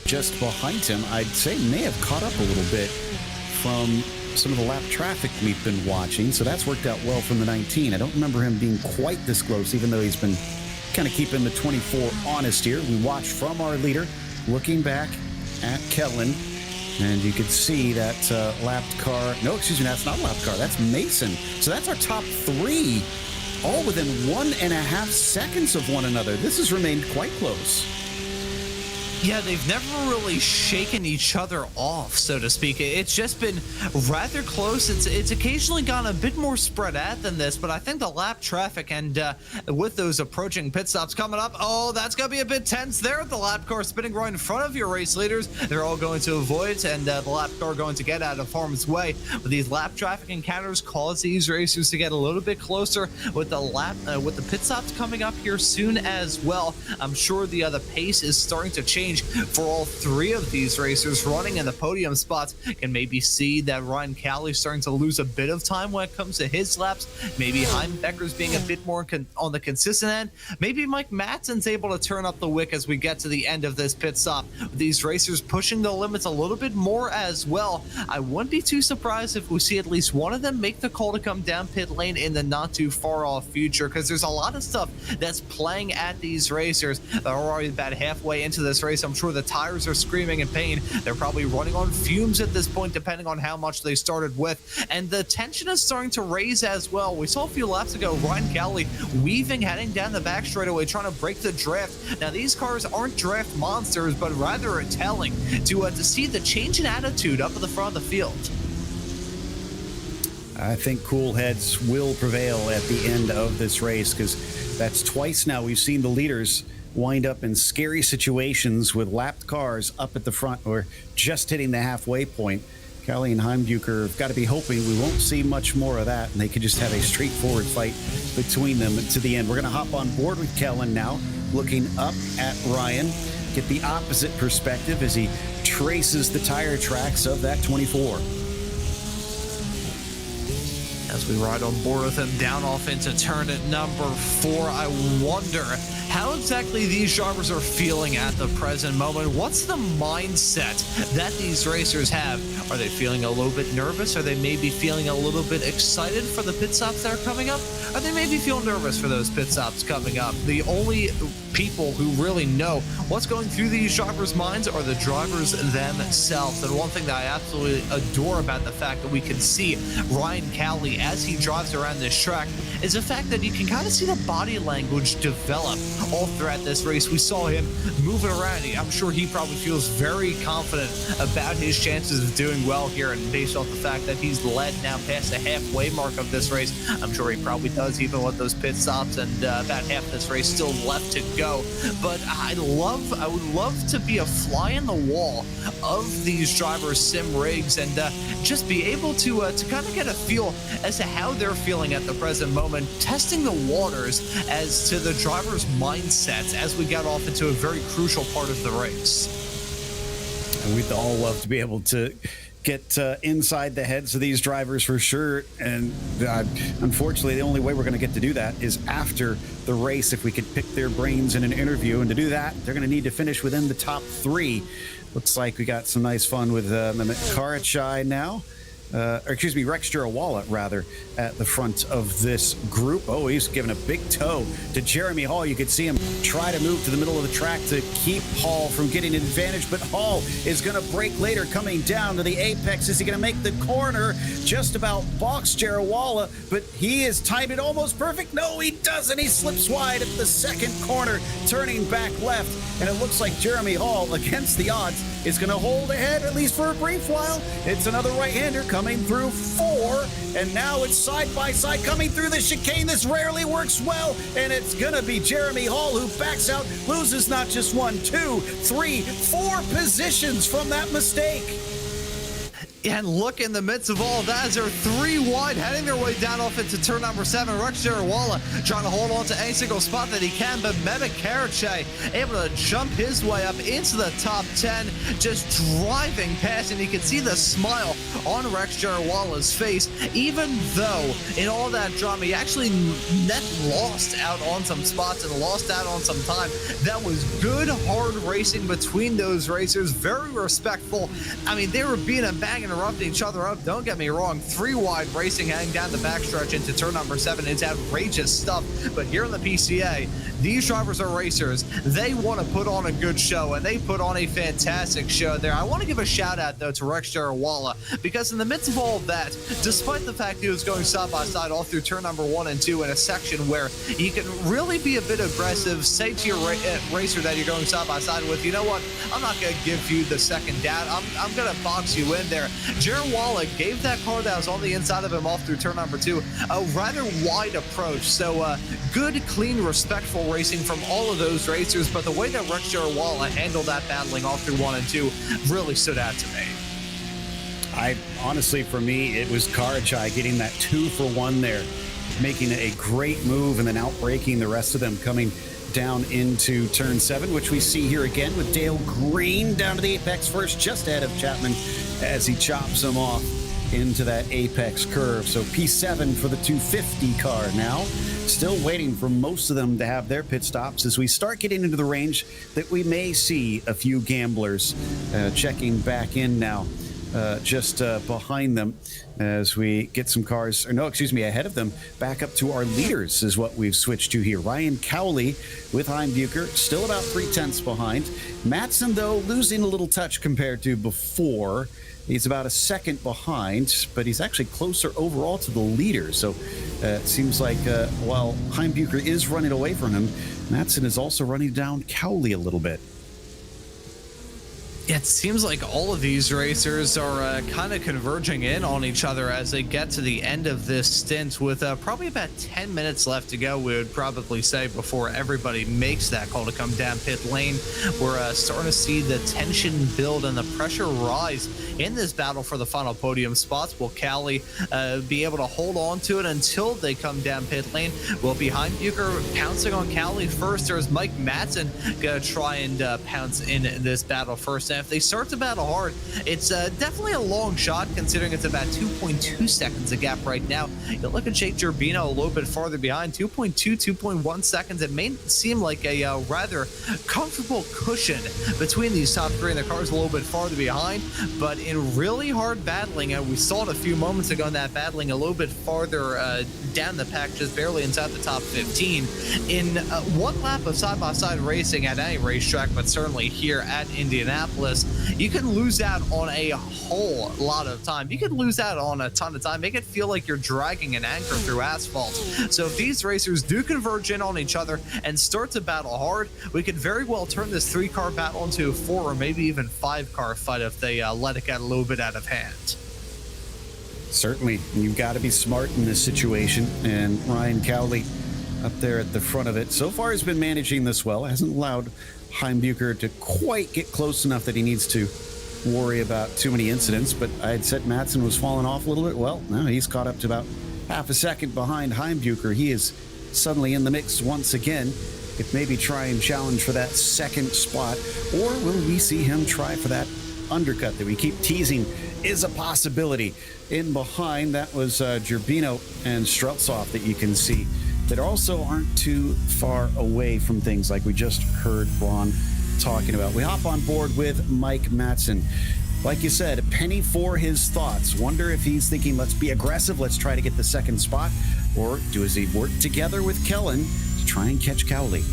just behind him, I'd say may have caught up a little bit from some of the lap traffic we've been watching, so that's worked out well from the 19. I don't remember him being quite this close, even though he's been kind of keeping the 24 honest here. We watched from our leader, looking back at Kellen, and you could see that lapped car. No, excuse me, that's not a lapped car. That's Mason. So that's our top 3, all within 1.5 seconds of one another. This has remained quite close. Yeah, they've never really shaken each other off, so to speak. It's just been rather close. It's occasionally gone a bit more spread out than this, but I think the lap traffic and with those approaching pit stops coming up, that's going to be a bit tense there. The lap car spinning right in front of your race leaders. They're all going to avoid, and the lap car going to get out of harm's way. But these lap traffic encounters cause these racers to get a little bit closer with the pit stops coming up here soon as well. I'm sure the pace is starting to change for all 3 of these racers running in the podium spots. Can maybe see that Ryan Cowley starting to lose a bit of time when it comes to his laps. Maybe Heimbucher's being a bit more on the consistent end. Maybe Mike Matson's able to turn up the wick as we get to the end of this pit stop. These racers pushing the limits a little bit more as well. I wouldn't be too surprised if we see at least one of them make the call to come down pit lane in the not too far off future, because there's a lot of stuff that's playing at these racers. They're already about halfway into this race. I'm sure the tires are screaming in pain. They're probably running on fumes at this point, depending on how much they started with. And the tension is starting to raise as well. We saw a few laps ago Ryan Cowley weaving, heading down the back straightaway, trying to break the draft. Now, these cars aren't draft monsters, but rather are telling to see the change in attitude up at the front of the field. I think cool heads will prevail at the end of this race, because that's twice now we've seen the leaders wind up in scary situations with lapped cars up at the front or just hitting the halfway point. Cowley and Heimbucher have got to be hoping we won't see much more of that, and they could just have a straightforward fight between them to the end. We're going to hop on board with Kellen now, looking up at Ryan, get the opposite perspective as he traces the tire tracks of that 24. As we ride on board with him down off into turn at number 4, I wonder how exactly these drivers are feeling at the present moment. What's the mindset that these racers have? Are they feeling a little bit nervous? Are they maybe feeling a little bit excited for the pit stops that are coming up? Are they maybe feel nervous for those pit stops coming up? The only people who really know what's going through these drivers' minds are the drivers themselves. And one thing that I absolutely adore about the fact that we can see Ryan Cowley as he drives around this track is the fact that you can kind of see the body language develop all throughout this race. We saw him moving around. I'm sure he probably feels very confident about his chances of doing well here, and based off the fact that he's led now past the halfway mark of this race, I'm sure he probably does, even with those pit stops and about half this race still left to go. But I would love to be a fly in the wall of these drivers' sim rigs and just be able to kind of get a feel as to how they're feeling at the present moment, testing the waters as to the drivers' mindsets as we get off into a very crucial part of the race. And we'd all love to be able to get inside the heads of these drivers for sure. And unfortunately, the only way we're going to get to do that is after the race, if we could pick their brains in an interview. And to do that, they're going to need to finish within the top 3. Looks like we got some nice fun with Mehmet Karachai now. Rex Girawala, rather, at the front of this group. Oh, he's giving a big toe to Jeremy Hall. You could see him try to move to the middle of the track to keep Hall from getting an advantage, but Hall is going to break later, coming down to the apex. Is he going to make the corner? Just about box Girawala, but he is timed it almost perfect. No, he doesn't. He slips wide at the second corner, turning back left, and it looks like Jeremy Hall, against the odds, is going to hold ahead, at least for a brief while. It's another right-hander coming through 4, and now it's side by side coming through the chicane. This rarely works well, and it's going to be Jeremy Hall who backs out, loses not just 1, 2, 3, 4 positions from that mistake. And look, in the midst of all of that, as they're 3 wide, heading their way down off into turn number 7. Rex Girawala trying to hold on to any single spot that he can, but Mehmet Karachai able to jump his way up into the top 10, just driving past, and you can see the smile on Rex Girawala's face, even though in all that drama, he actually lost out on some spots and lost out on some time. That was good, hard racing between those racers, very respectful. I mean, they were being a bang and roughing each other up, don't get me wrong. 3 wide racing heading down the backstretch into turn number 7. It's outrageous stuff, but here in the PCA, these drivers are racers. They want to put on a good show, and they put on a fantastic show there. I want to give a shout out though to Rex Girawala, because in the midst of all of that, despite the fact he was going side by side all through turn number 1 and 2 in a section where you can really be a bit aggressive, say to your racer that you're going side by side with, you know what, I'm not going to give you the second down, I'm going to box you in there. Girawala gave that car that was on the inside of him off through turn number 2 a rather wide approach. So good, clean, respectful racing from all of those racers, but the way that Rex Girawala handled that battling off through 1 and 2 really stood out to me. Honestly, for me, it was Karachai getting that 2 for 1 there, making a great move and then outbraking the rest of them coming down into turn 7, which we see here again with Dale Green down to the apex first, just ahead of Chapman as he chops him off into that apex curve. So P7 for the 250 car now. Still waiting for most of them to have their pit stops as we start getting into the range that we may see a few gamblers checking back in now. Just behind them as we get some cars, ahead of them, back up to our leaders is what we've switched to here. Ryan Cowley with Heimbucher, still about 3/10 behind. Matson, though, losing a little touch compared to before. He's about a second behind, but he's actually closer overall to the leader. So it seems like while Heimbucher is running away from him, Matson is also running down Cowley a little bit. It seems like all of these racers are kind of converging in on each other as they get to the end of this stint with probably about 10 minutes left to go, we would probably say, before everybody makes that call to come down pit lane. We're starting to see the tension build and the pressure rise in this battle for the final podium spots. Will Callie be able to hold on to it until they come down pit lane? Will behind Bucher pouncing on Callie first? There's Mike Matson going to try and pounce in this battle first. And if they start to battle hard, it's definitely a long shot considering it's about 2.2 seconds a gap right now. You look at Jake Gerbino a little bit farther behind, 2.1 seconds. It may seem like a rather comfortable cushion between these top three, and the car's a little bit farther behind. But in really hard battling, and we saw it a few moments ago in that battling a little bit farther down the pack, just barely inside the top 15. In one lap of side-by-side racing at any racetrack, but certainly here at Indianapolis, you can lose out on a whole lot of time. You could lose out on a ton of time, make it feel like you're dragging an anchor through asphalt. So if these racers do converge in on each other and start to battle hard, we could very well turn this 3-car battle into a 4 or maybe even 5-car fight if they let it get a little bit out of hand. Certainly, you've got to be smart in this situation, and Ryan Cowley up there at the front of it so far has been managing this well. Hasn't allowed Heimbucher to quite get close enough that he needs to worry about too many incidents, but I had said Matson was falling off a little bit. Well, now he's caught up to about half a second behind Heimbucher. He is suddenly in the mix once again. Could maybe try and challenge for that second spot, or will we see him try for that undercut that we keep teasing is a possibility? In behind, that was Gerbino and Streltsov that you can see that also aren't too far away from things like we just heard Ron talking about. We hop on board with Mike Matson. Like you said, a penny for his thoughts. Wonder if he's thinking, let's be aggressive, let's try to get the second spot, or does he work together with Kellen to try and catch Cowley?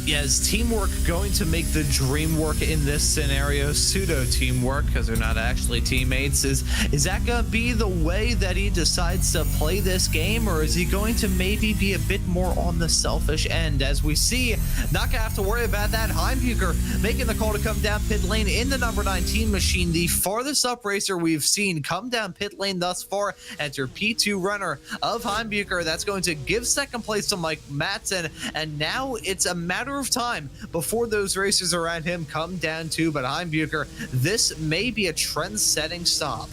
Yeah, is teamwork going to make the dream work in this scenario? Pseudo teamwork, because they're not actually teammates. Is that going to be the way that he decides to play this game, or is he going to maybe be a bit more on the selfish end? As we see, not going to have to worry about that. Heimbucher making the call to come down pit lane in the number 19 machine, the farthest up racer we've seen come down pit lane thus far. Enter P2 runner of Heimbucher. That's going to give second place to Mike Matson, and now it's a matter of time before those racers around him come down too. But Heimbucher, this may be a trend-setting stop.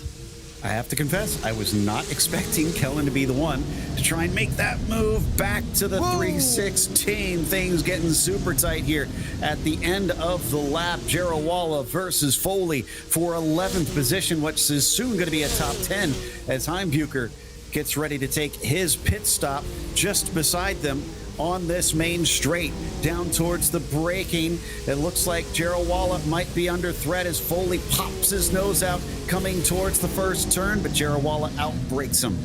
I have to confess, I was not expecting Kellen to be the one to try and make that move back to the 316. Things getting super tight here at the end of the lap. Jarawala versus Foley for 11th position, which is soon going to be a top 10 as Heimbucher gets ready to take his pit stop just beside them on this main straight down towards the braking. It looks like Jarawala might be under threat as Foley pops his nose out coming towards the first turn, but Jarawala outbrakes him.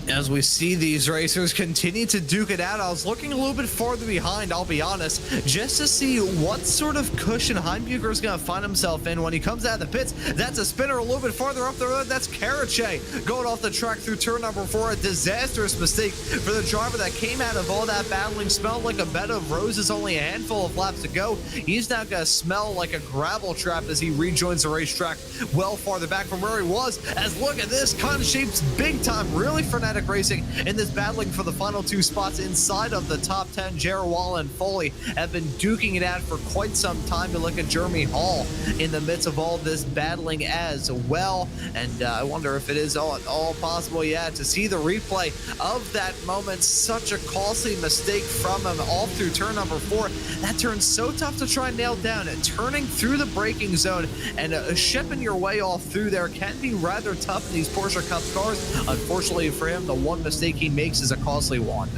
As we see these racers continue to duke it out, I was looking a little bit farther behind, I'll be honest, just to see what sort of cushion Heimbucher is going to find himself in when he comes out of the pits. That's a spinner a little bit farther up the road. That's Karache going off the track through turn number 4. A disastrous mistake for the driver that came out of all that battling. Smelled like a bed of roses, only a handful of laps to go. He's now going to smell like a gravel trap as he rejoins the racetrack well farther back from where he was. As look at this, kind of shapes big time, really frenetic racing in this battling for the final 2 spots inside of the top 10. Jarawala and Foley have been duking it out for quite some time. You look at Jeremy Hall in the midst of all this battling as well, and I wonder if it is all possible, yeah, to see the replay of that moment. Such a costly mistake from him all through turn number 4. That turn's so tough to try and nail down. Turning through the braking zone and shipping your way all through there can be rather tough in these Porsche Cup cars. Unfortunately for him, the one mistake he makes is a costly one.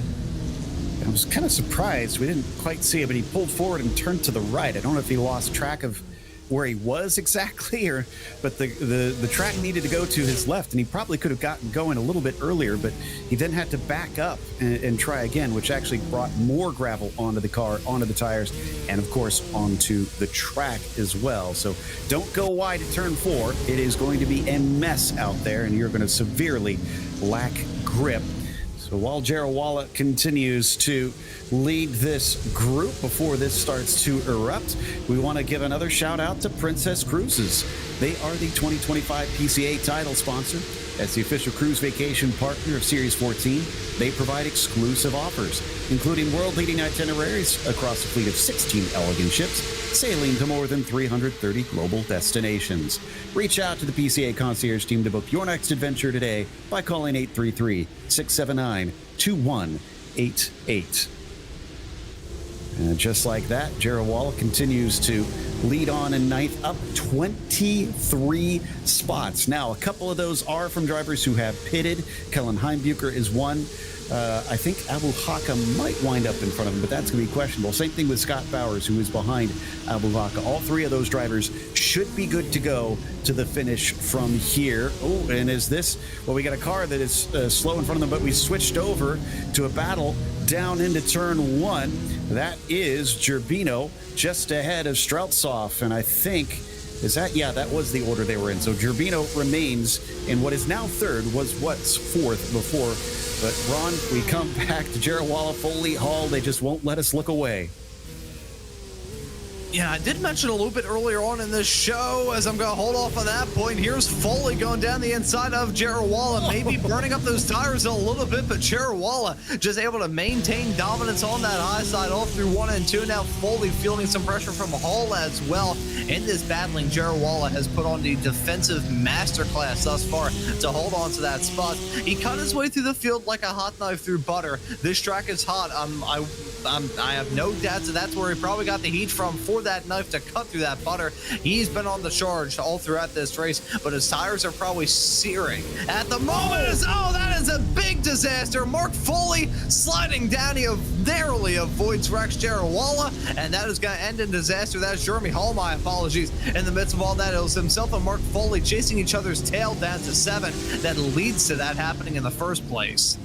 I was kind of surprised. We didn't quite see it, but he pulled forward and turned to the right. I don't know if he lost track of where he was exactly, but the track needed to go to his left, and he probably could have gotten going a little bit earlier, but he then had to back up and try again, which actually brought more gravel onto the car, onto the tires, and of course onto the track as well. So don't go wide at turn 4. It is going to be a mess out there, and you're going to severely lack grip. So while Jarawala continues to lead this group before this starts to erupt, we want to give another shout out to Princess Cruises. They are the 2025 PCA title sponsor. As the official cruise vacation partner of Series 14, they provide exclusive offers, including world-leading itineraries across a fleet of 16 elegant ships, sailing to more than 330 global destinations. Reach out to the PCA concierge team to book your next adventure today by calling 833-679-2188. And just like that, Jarawala continues to lead on in ninth, up 23 spots. Now, a couple of those are from drivers who have pitted. Kellen Heimbucher is one. I think Abu Haka might wind up in front of him, but that's going to be questionable. Same thing with Scott Bowers, who is behind Abu Haka. All three of those drivers should be good to go to the finish from here. Oh, and is this... Well, we got a car that is slow in front of them, but we switched over to a battle down into turn one. That is Gerbino just ahead of Streltsov, and I think... Yeah, that was the order they were in. So Gerbino remains in what is now third, was what's fourth before. But Ron, we come back to Jarawala, Foley, Hall. They just won't let us look away. Yeah, I did mention a little bit earlier on in this show, as I'm going to hold off on that point. Here's Foley going down the inside of Jarawala, maybe burning up those tires a little bit, but Jarawala just able to maintain dominance on that high side all through 1 and 2. Now Foley feeling some pressure from Hall as well. In this battling, Jarawala has put on the defensive masterclass thus far to hold on to that spot. He cut his way through the field like a hot knife through butter. This track is hot. I have no doubts that that's where he probably got the heat from for that knife to cut through that butter. He's been on the charge all throughout this race, but his tires are probably searing at the moment. That is a big disaster. Mark Foley sliding down. He narrowly avoids Rex Jarawala, and that is going to end in disaster. That's Jeremy Hall, my apologies. In the midst of all that, it was himself and Mark Foley chasing each other's tail down to 7 that leads to that happening in the first place.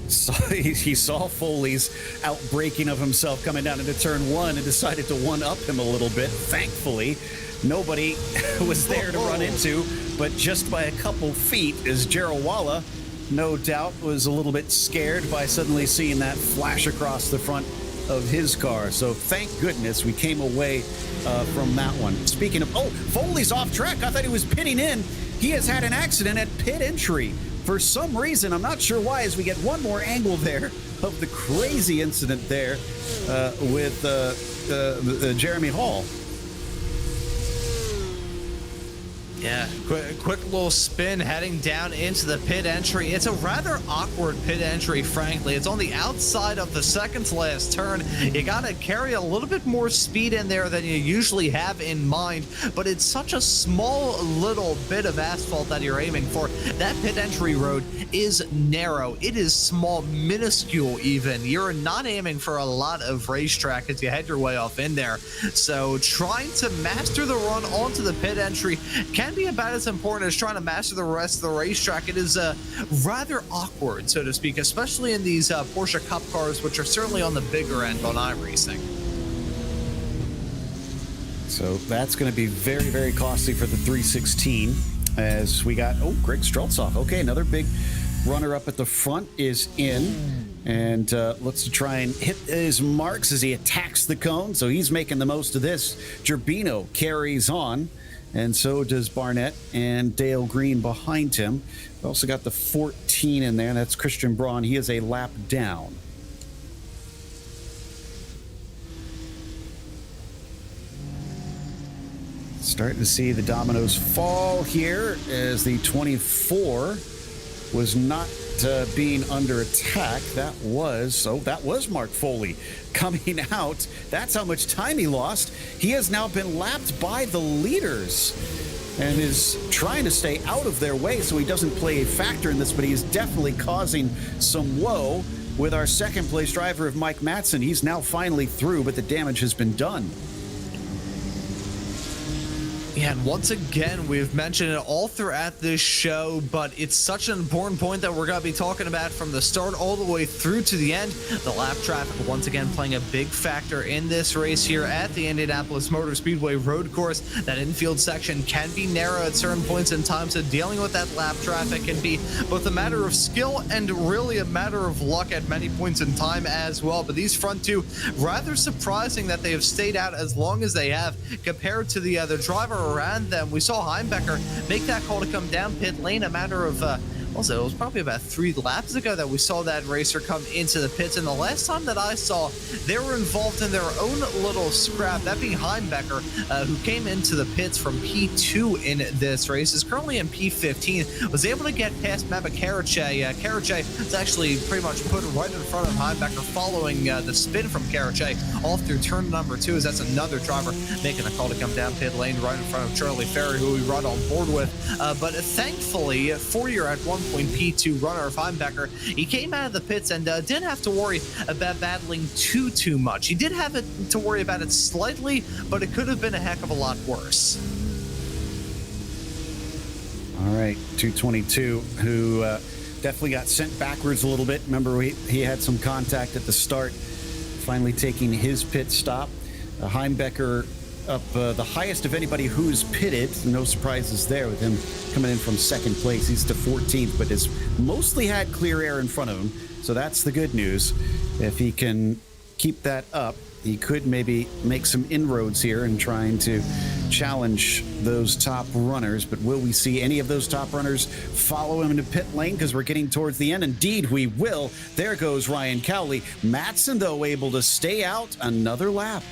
So he saw Foley's outbreaking of himself coming down into turn one and decided to one-up him a little bit. Thankfully, nobody was there to run into, but just by a couple feet, as Jarawala, no doubt, was a little bit scared by suddenly seeing that flash across the front of his car. So thank goodness we came away from that one. Speaking of, Foley's off track. I thought he was pitting in. He has had an accident at pit entry. For some reason, I'm not sure why, as we get one more angle there of the crazy incident there with Jeremy Hall. Yeah, quick little spin heading down into the pit entry. It's a rather awkward pit entry, frankly. It's on the outside of the second to last turn. You gotta carry a little bit more speed in there than you usually have in mind, but it's such a small little bit of asphalt that you're aiming for. That pit entry road is narrow. It is small, minuscule even. You're not aiming for a lot of racetrack as you head your way off in there. So trying to master the run onto the pit entry can be about as important as trying to master the rest of the racetrack. It is rather awkward, so to speak, especially in these Porsche Cup cars, which are certainly on the bigger end on iRacing. So that's going to be very, very costly for the 316, as we got, Greg Streltsov. Okay, another big runner up at the front is in, and looks to try and hit his marks as he attacks the cone, so he's making the most of this. Gerbino carries on, and so does Barnett and Dale Green behind him. We also got the 14 in there. That's Christian Braun. He is a lap down. Starting to see the dominoes fall here as the 24 was not being under attack. That was Mark Foley coming out. That's how much time he lost. He has now been lapped by the leaders and is trying to stay out of their way so he doesn't play a factor in this, but he is definitely causing some woe with our second place driver of Mike Matson. He's now finally through, but the damage has been done. Yeah, and once again, we've mentioned it all throughout this show, but it's such an important point that we're going to be talking about from the start all the way through to the end. The lap traffic, once again, playing a big factor in this race here at the Indianapolis Motor Speedway road course. That infield section can be narrow at certain points in time, so dealing with that lap traffic can be both a matter of skill and really a matter of luck at many points in time as well. But these front two, rather surprising that they have stayed out as long as they have compared to the other driver around them. We saw Heimbecker make that call to come down pit lane a matter of also, it was probably about 3 laps ago that we saw that racer come into the pits, and the last time that I saw, they were involved in their own little scrap, that being Heimbecker, who came into the pits from P2 in this race, is currently in P15, was able to get past Mehmet Karache. Karache is actually pretty much put right in front of Heimbecker following the spin from Karache off through turn number 2, as that's another driver making a call to come down pit lane right in front of Charlie Ferry, who we run on board with. But thankfully, 4-year at 1 P2 runner of Heimbecker, he came out of the pits and didn't have to worry about battling too much. He did have to worry about it slightly, but it could have been a heck of a lot worse. All right, 222, who definitely got sent backwards a little bit. Remember, he had some contact at the start, finally taking his pit stop. Heimbecker up the highest of anybody who's pitted. No surprises there with him coming in from second place. He's to 14th, but has mostly had clear air in front of him. So that's the good news. If he can keep that up, he could maybe make some inroads here in trying to challenge those top runners. But will we see any of those top runners follow him into pit lane? Because we're getting towards the end. Indeed, we will. There goes Ryan Cowley. Matson, though, able to stay out another lap.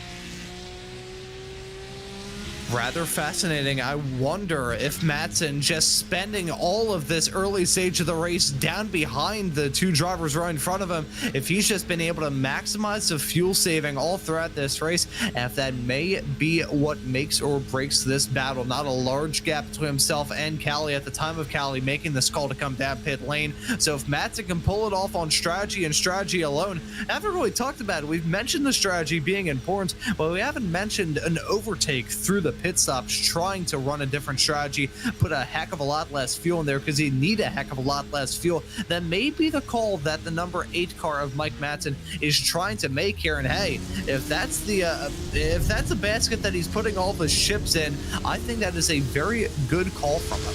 Rather fascinating. I wonder if Matson just spending all of this early stage of the race down behind the 2 drivers right in front of him, if he's just been able to maximize the fuel saving all throughout this race, and if that may be what makes or breaks this battle. Not a large gap between himself and Cowley at the time of Cowley making this call to come down pit lane. So if Matson can pull it off on strategy and strategy alone, I haven't really talked about it. We've mentioned the strategy being important, but we haven't mentioned an overtake through the pit stops, trying to run a different strategy, put a heck of a lot less fuel in there because you need a heck of a lot less fuel. That may be the call that the number 8 car of Mike Matson is trying to make here. And hey, if that's a basket that he's putting all the ships in, I think that is a very good call from him.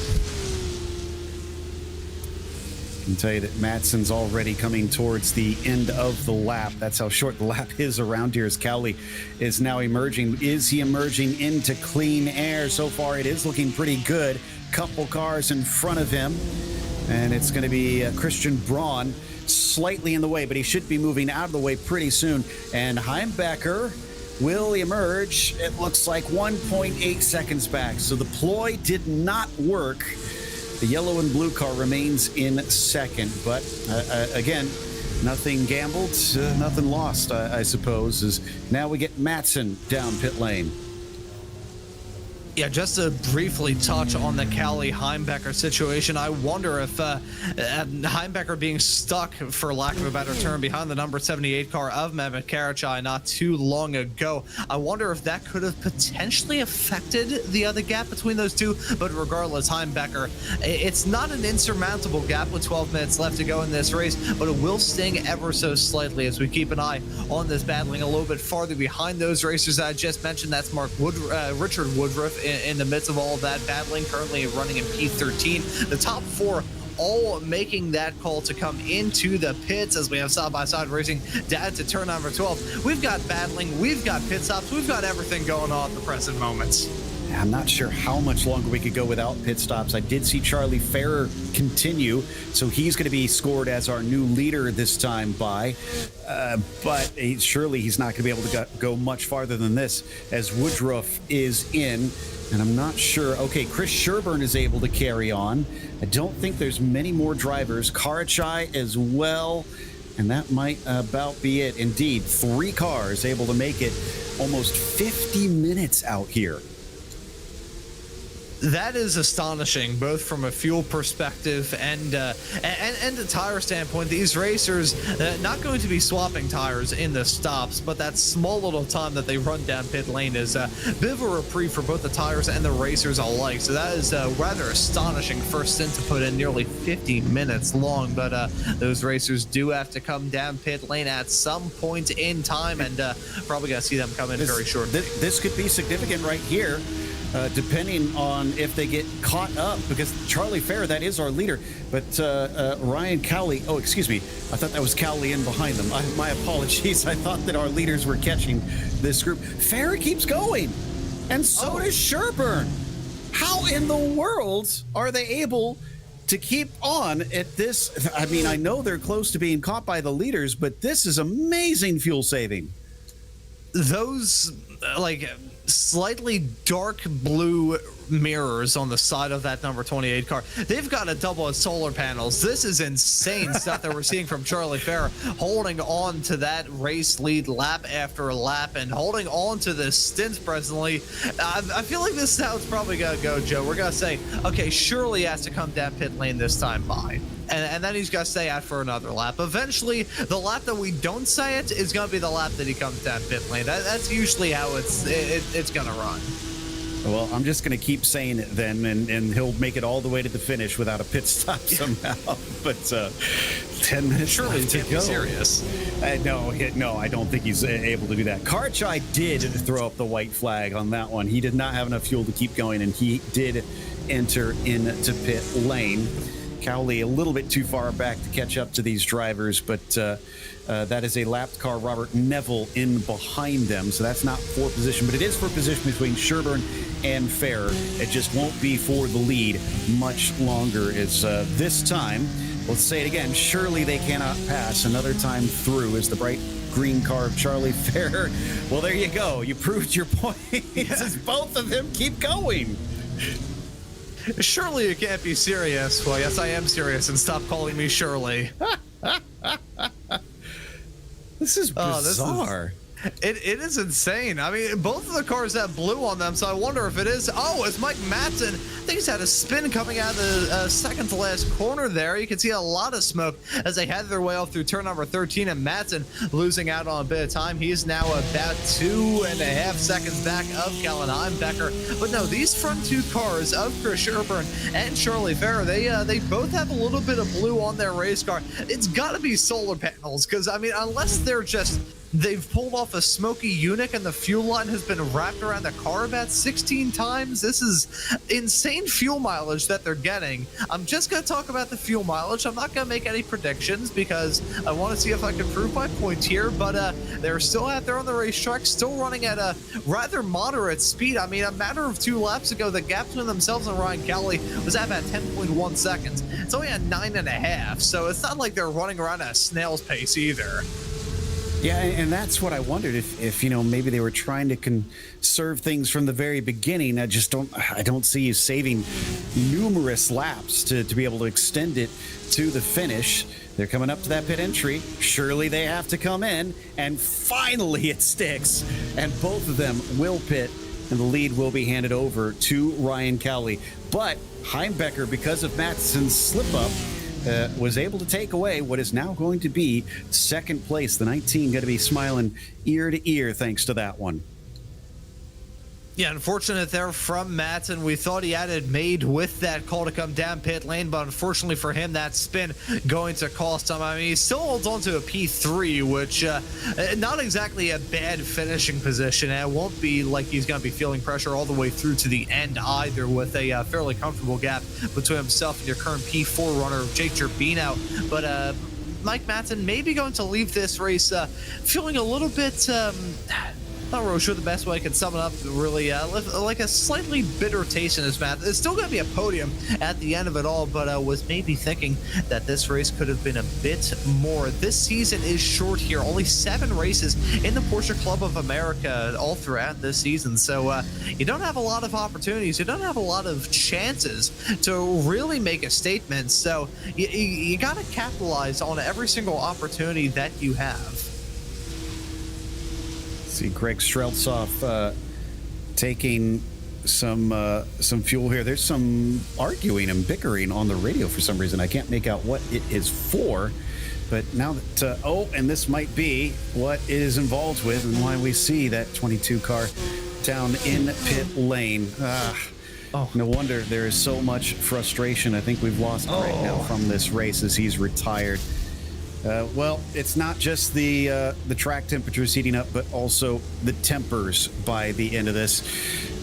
I can tell you that Matson's already coming towards the end of the lap. That's how short the lap is around here as Cowley is now emerging. Is he emerging into clean air? So far, it is looking pretty good. Couple cars in front of him, and it's going to be Christian Braun slightly in the way, but he should be moving out of the way pretty soon. And Heimbecker will emerge, it looks like 1.8 seconds back. So the ploy did not work. The yellow and blue car remains in second, but again, nothing gambled, nothing lost, I suppose, as now we get Matson down pit lane. Yeah, just to briefly touch on the Cowley-Heimbecker situation, I wonder if Heimbecker being stuck, for lack of a better term, behind the number 78 car of Mehmet Karache not too long ago, I wonder if that could have potentially affected the gap between those two. But regardless, Heimbecker, it's not an insurmountable gap with 12 minutes left to go in this race, but it will sting ever so slightly as we keep an eye on this battling a little bit farther behind those racers that I just mentioned. That's Richard Woodruff in the midst of all of that battling, currently running in P13. The top 4 all making that call to come into the pits as we have side-by-side racing down to turn number 12. We've got battling, we've got pit stops, we've got everything going on at the present moments. I'm not sure how much longer we could go without pit stops. I did see Charlie Ferrer continue, so he's going to be scored as our new leader this time by. But surely he's not going to be able to go much farther than this as Woodruff is in. And I'm not sure. Okay, Chris Sherburne is able to carry on. I don't think there's many more drivers. Karache as well. And that might about be it. Indeed, 3 cars able to make it almost 50 minutes out here. That is astonishing, both from a fuel perspective and a tire standpoint. These racers not going to be swapping tires in the stops, but that small little time that they run down pit lane is a bit of a reprieve for both the tires and the racers alike. So that is a rather astonishing first stint to put in, nearly 50 minutes long. But those racers do have to come down pit lane at some point in time, and probably going to see them come in very shortly. This could be significant right here. Depending on if they get caught up, because Charlie Fair, that is our leader, but Ryan Cowley, oh, excuse me, I thought that was Cowley in behind them. My apologies. I thought that our leaders were catching this group. Fair keeps going, and so does Sherburne. How in the world are they able to keep on at this? I mean, I know they're close to being caught by the leaders, but this is amazing fuel saving. Those, slightly dark blue mirrors on the side of that number 28 car, they've got a double of solar panels. This is insane stuff that we're seeing from Charlie Fair, holding on to that race lead lap after lap and holding on to this stint presently. I feel like this is how it's probably gonna go, Joe. We're gonna say, okay, Shirley has to come down pit lane this time by, and then he's got to stay out for another lap. Eventually, the lap that we don't say it is going to be the lap that he comes down pit lane. That's usually how it's going to run. Well, I'm just going to keep saying it then, and he'll make it all the way to the finish without a pit stop somehow. But 10 minutes surely left to can't go. Be serious. No, I don't think he's able to do that. Karchai did throw up the white flag on that one. He did not have enough fuel to keep going, and he did enter into pit lane. Cowley a little bit too far back to catch up to these drivers, but that is a lapped car. Robert Neville in behind them, so that's not for position, but it is for position between Sherburne and Fair. It just won't be for the lead much longer. As this time, let's say it again, surely they cannot pass another time through as the bright green car of Charlie Fair. Well, there you go. You proved your point. As both of them keep going. Surely you can't be serious. Well, yes, I am serious, and stop calling me Shirley. This is bizarre. It is insane. I mean, both of the cars have blue on them, so I wonder if it is. Oh, it's Mike Matson. I think he's had a spin coming out of the second to last corner there. You can see a lot of smoke as they head their way off through turn number 13, and Matson losing out on a bit of time. He is now about 2.5 seconds back of Kellen Heimbecker. But no, these front two cars of Chris Sherburne and Charlie Fair, they both have a little bit of blue on their race car. It's got to be solar panels, because, I mean, unless they're just... They've pulled off a smoky unit and the fuel line has been wrapped around the car about 16 times. This is insane fuel mileage that they're getting. I'm just going to talk about the fuel mileage. I'm not going to make any predictions because I want to see if I can prove my point here, but they're still out there on the racetrack, still running at a rather moderate speed. I mean, a matter of 2 laps ago, the gap between themselves and Ryan Cowley was at about 10.1 seconds. It's only at 9.5, so it's not like they're running around at a snail's pace either. Yeah, and that's what I wondered if maybe they were trying to conserve things from the very beginning. I don't see you saving numerous laps to be able to extend it to the finish. They're coming up to that pit entry. Surely they have to come in, and finally it sticks, and both of them will pit, and the lead will be handed over to Ryan Cowley. But Heimbecker, because of Matson's slip-up, was able to take away what is now going to be second place. The 19 going to be smiling ear to ear thanks to that one. Yeah, unfortunate there from Matson. We thought he had it made with that call to come down pit lane, but unfortunately for him, that spin going to cost him. I mean, he still holds on to a P3, which not exactly a bad finishing position. And it won't be like he's going to be feeling pressure all the way through to the end either, with a fairly comfortable gap between himself and your current P4 runner, Jake Turbino. But Mike Matson may be going to leave this race feeling a little bit... not really sure the best way I can sum it up, really, like a slightly bitter taste in his mouth. It's still going to be a podium at the end of it all, but was maybe thinking that this race could have been a bit more. This season is short here. Only 7 races in the Porsche Club of America all throughout this season, so you don't have a lot of opportunities. You don't have a lot of chances to really make a statement, so you got to capitalize on every single opportunity that you have. See Greg Streltsov taking some fuel here. There's some arguing and bickering on the radio for some reason. I can't make out what it is for. But now that, and this might be what it is involved with and why we see that 22 car down in pit lane. No wonder there is so much frustration. I think we've lost right now from this race as he's retired. Well, it's not just the track temperatures heating up, but also the tempers by the end of this.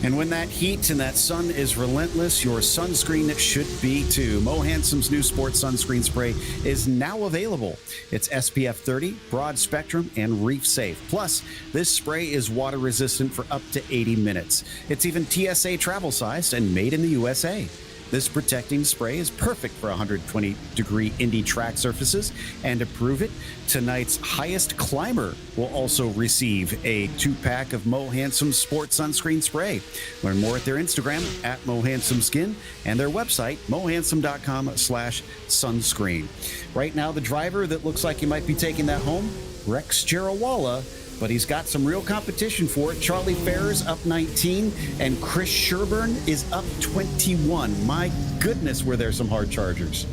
And when that heat and that sun is relentless, your sunscreen should be too. Mo Handsome's new sports sunscreen spray is now available. It's SPF 30, broad spectrum, and reef safe. Plus, this spray is water resistant for up to 80 minutes. It's even TSA travel sized and made in the USA. This protecting spray is perfect for 120-degree Indy track surfaces. And to prove it, tonight's highest climber will also receive a 2-pack of Mo Handsome Sports Sunscreen Spray. Learn more at their Instagram, @MoHandsomeSkin, and their website, mohandsome.com/sunscreen. Right now, the driver that looks like he might be taking that home, Rex Jarawala, but he's got some real competition for it. Charlie Ferrer's up 19, and Chris Sherburne is up 21. My goodness, were there some hard chargers.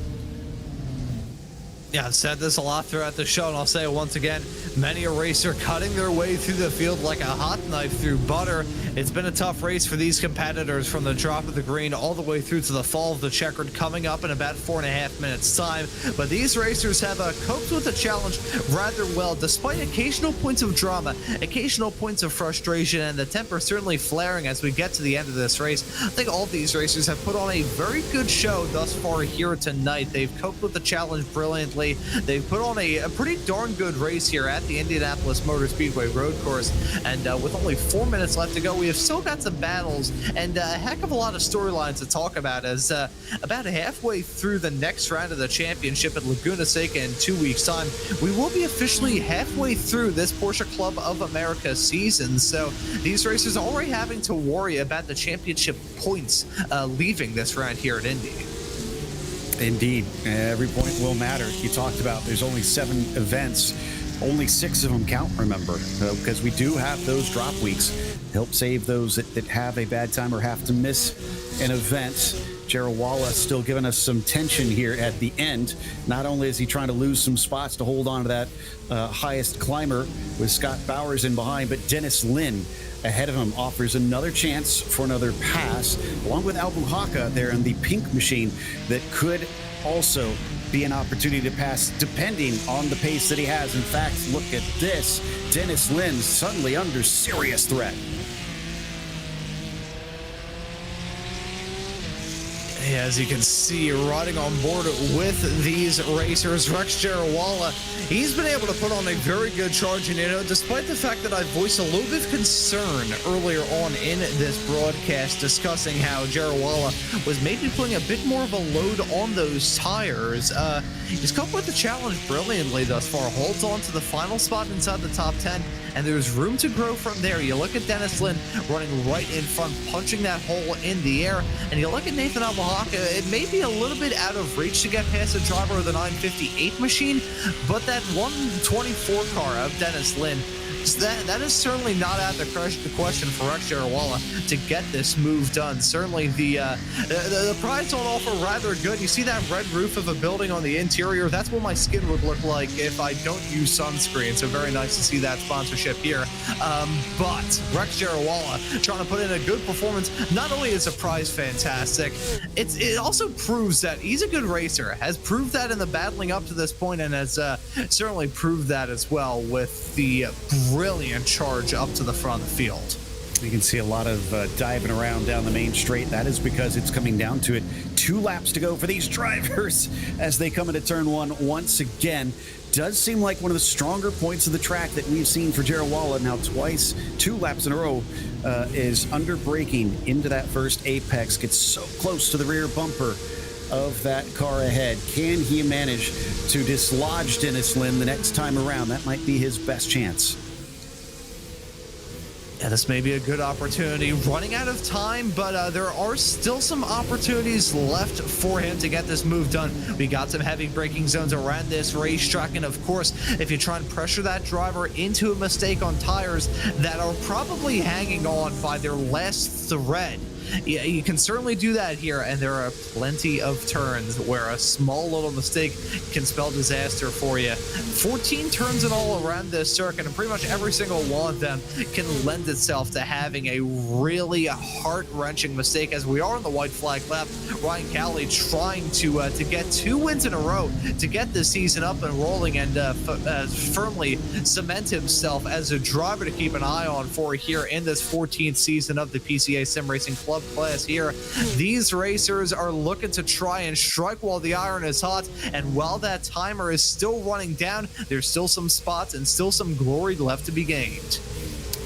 Yeah, I've said this a lot throughout the show, and I'll say it once again. Many a racer cutting their way through the field like a hot knife through butter. It's been a tough race for these competitors from the drop of the green all the way through to the fall of the checkered, coming up in about 4.5 minutes time. But these racers have coped with the challenge rather well, despite occasional points of drama, occasional points of frustration, and the temper certainly flaring as we get to the end of this race. I think all of these racers have put on a very good show thus far here tonight. They've coped with the challenge brilliantly. They've put on a pretty darn good race here at the Indianapolis Motor Speedway road course, and with only 4 minutes left to go, we have still got some battles and a heck of a lot of storylines to talk about, as about halfway through the next round of the championship at Laguna Seca in 2 weeks' time, we will be officially halfway through this Porsche Club of America season. So these racers are already having to worry about the championship points leaving this round here at Indy. Indeed, every point will matter. You talked about there's only 7 events. Only 6 of them count, remember, because we do have those drop weeks. Help save those that have a bad time or have to miss an event. Jarawala still giving us some tension here at the end. Not only is he trying to lose some spots to hold on to that highest climber with Scott Bowers in behind, but Dennis Lin ahead of him offers another chance for another pass, along with Albuhaca there in the pink machine that could also be an opportunity to pass depending on the pace that he has. In fact, look at this. Dennis Lin suddenly under serious threat. As you can see, riding on board with these racers, Rex Jarawala, he's been able to put on a very good charge. And, despite the fact that I voiced a little bit of concern earlier on in this broadcast discussing how Jarawala was maybe putting a bit more of a load on those tires, he's coped with the challenge brilliantly thus far, holds on to the final spot inside the top 10, and there's room to grow from there. You look at Dennis Lin running right in front, punching that hole in the air, and you look at Nathan Albuhaca. It may be a little bit out of reach to get past the driver of the 958 machine, but that 124 car of Dennis Lin, that is certainly not out of the question for Rex Jarawala to get this move done. Certainly the prize on offer rather good. You see that red roof of a building on the interior? That's what my skin would look like if I don't use sunscreen. So very nice to see that sponsorship here. But Rex Jarawala trying to put in a good performance. Not only is the prize fantastic, it also proves that he's a good racer. Has proved that in the battling up to this point, and has certainly proved that as well with the brilliant charge up to the front of the field. You can see a lot of diving around down the main straight. That is because it's coming down to it. 2 laps to go for these drivers as they come into turn 1 once again. Does seem like one of the stronger points of the track that we've seen for Jarawala now twice, 2 laps in a row, is under braking into that first apex, gets so close to the rear bumper of that car ahead. Can he manage to dislodge Dennis Lin the next time around? That might be his best chance. Yeah, this may be a good opportunity. Running out of time, but there are still some opportunities left for him to get this move done. We got some heavy braking zones around this racetrack, and of course, if you try and pressure that driver into a mistake on tires that are probably hanging on by their last thread, yeah, you can certainly do that here, and there are plenty of turns where a small little mistake can spell disaster for you. 14 turns in all around this circuit, and pretty much every single one of them can lend itself to having a really heart-wrenching mistake. As we are on the white flag lap, Ryan Cowley trying to get 2 wins in a row to get this season up and rolling, and firmly cement himself as a driver to keep an eye on for here in this 14th season of the PCA Sim Racing Club class here. These racers are looking to try and strike while the iron is hot, and while that timer is still running down, there's still some spots and still some glory left to be gained.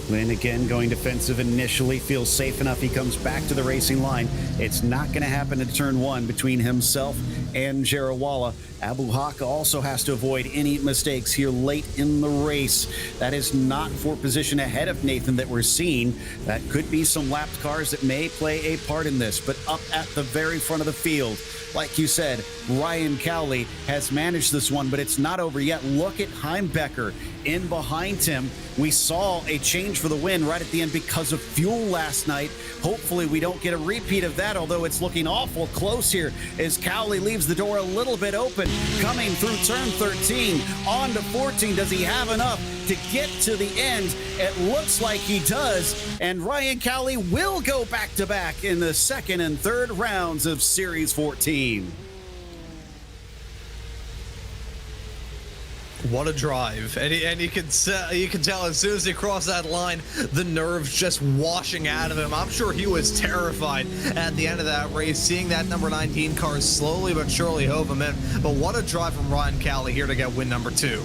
Lynn again going defensive initially, feels safe enough. He comes back to the racing line. It's not going to happen in turn 1 between himself and Jarawala. Abu Haka also has to avoid any mistakes here late in the race. That is not for position ahead of Nathan that we're seeing. That could be some lapped cars that may play a part in this, but up at the very front of the field, like you said, Ryan Cowley has managed this one, but it's not over yet. Look at Heimbecker in behind him. We saw a change for the win right at the end because of fuel last night. Hopefully we don't get a repeat of that, although it's looking awful close here as Cowley leaves the door a little bit open. Coming through turn 13, on to 14. Does he have enough to get to the end? It looks like he does, and Ryan Cowley will go back-to-back in the second and third rounds of Series 14. What a drive. And you can tell as soon as he crossed that line, the nerves just washing out of him. I'm sure he was terrified at the end of that race, seeing that number 19 car slowly but surely hove him in. But what a drive from Ryan Cowley here to get win number 2.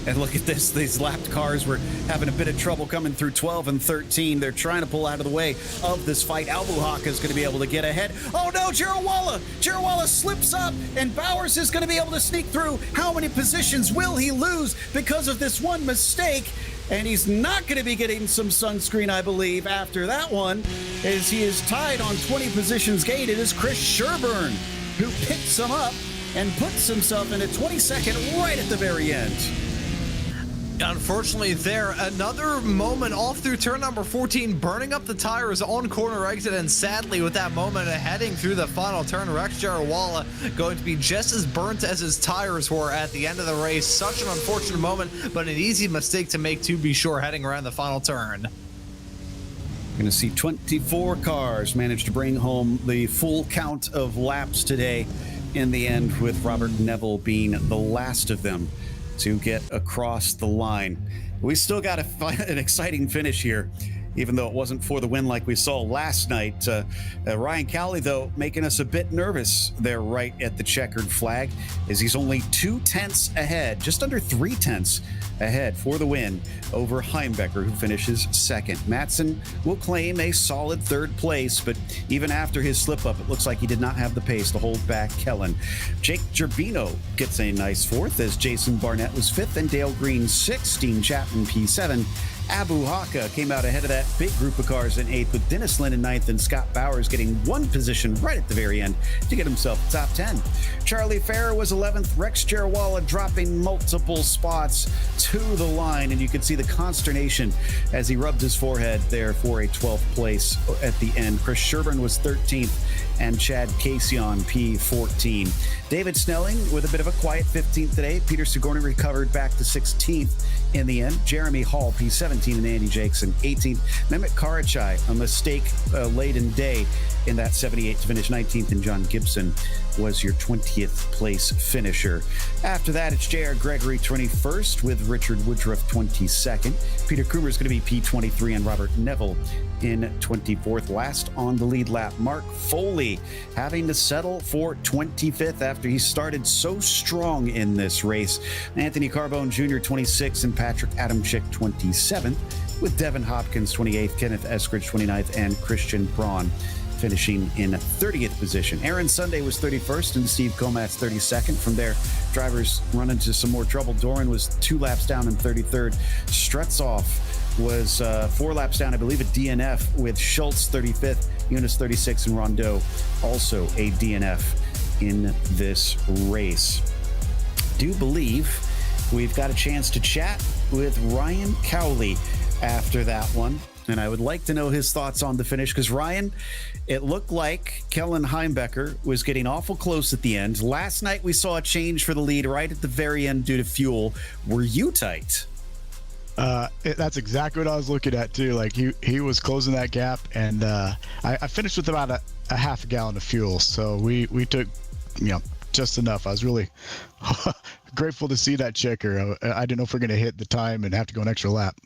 And look at this. These lapped cars were having a bit of trouble coming through 12 and 13. They're trying to pull out of the way of this fight. Abu Haka is going to be able to get ahead. Oh, no, Jarawala. Jarawala slips up, and Bowers is going to be able to sneak through. How many positions will he lose because of this one mistake? And he's not going to be getting some sunscreen, I believe, after that one, as he is tied on 20 positions gained. It is Chris Sherburne who picks him up and puts himself in a 22nd right at the very end. Unfortunately there, another moment off through turn number 14, burning up the tires on corner exit, and sadly with that moment heading through the final turn, Rex Jarawala going to be just as burnt as his tires were at the end of the race. Such an unfortunate moment, but an easy mistake to make, to be sure, heading around the final turn. We're going to see 24 cars manage to bring home the full count of laps today in the end, with Robert Neville being the last of them to get across the line. We still got an exciting finish here, even though it wasn't for the win like we saw last night. Ryan Cowley, though, making us a bit nervous there right at the checkered flag, as he's only 2 tenths ahead, just under 3 tenths ahead for the win over Heimbecker, who finishes second. Matson will claim a solid third place, but even after his slip-up, it looks like he did not have the pace to hold back Kellen. Jake Gerbino gets a nice fourth, as Jason Barnett was fifth and Dale Green 16, Chapman P7. Abu Haka came out ahead of that big group of cars in 8th, with Dennis Lynn in 9th and Scott Bowers getting 1 position right at the very end to get himself top 10. Charlie Farrer was 11th, Rex Jarawala dropping multiple spots to the line, and you could see the consternation as he rubbed his forehead there for a 12th place at the end. Chris Sherburne was 13th, and Chad Casey on P14. David Snelling with a bit of a quiet 15th today. Peter Sigourney recovered back to 16th in the end. Jeremy Hall, P17, and Andy Jackson, 18th. Mehmet Karachai, a mistake-laden day in that 78 to finish 19th, and John Gibson was your 20th place finisher. After that, it's J.R. Gregory 21st with Richard Woodruff 22nd. Peter Krumer is going to be P23, and Robert Neville in 24th. Last on the lead lap, Mark Foley having to settle for 25th after he started so strong in this race. Anthony Carbone Jr. 26th, and Patrick Adamczyk 27th, with Devin Hopkins 28th, Kenneth Eskridge 29th, and Christian Braun finishing in 30th position. Aaron Sunday was 31st, and Steve Comat's 32nd. From there, drivers run into some more trouble. Doran was 2 laps down in 33rd. Strutzoff was 4 laps down, I believe, a DNF, with Schultz 35th, Eunice 36th, and Rondeau also a DNF in this race. Do believe we've got a chance to chat with Ryan Cowley after that one. and I would like to know his thoughts on the finish because, Ryan, it looked like Kellen Heimbecker was getting awful close at the end. Last night, we saw a change for the lead right at the very end due to fuel. Were you tight? That's exactly what I was looking at, too. Like, he was closing that gap, and I finished with about a half a gallon of fuel, so we took, just enough. I was really grateful to see that checker. I didn't know if we're going to hit the time and have to go an extra lap.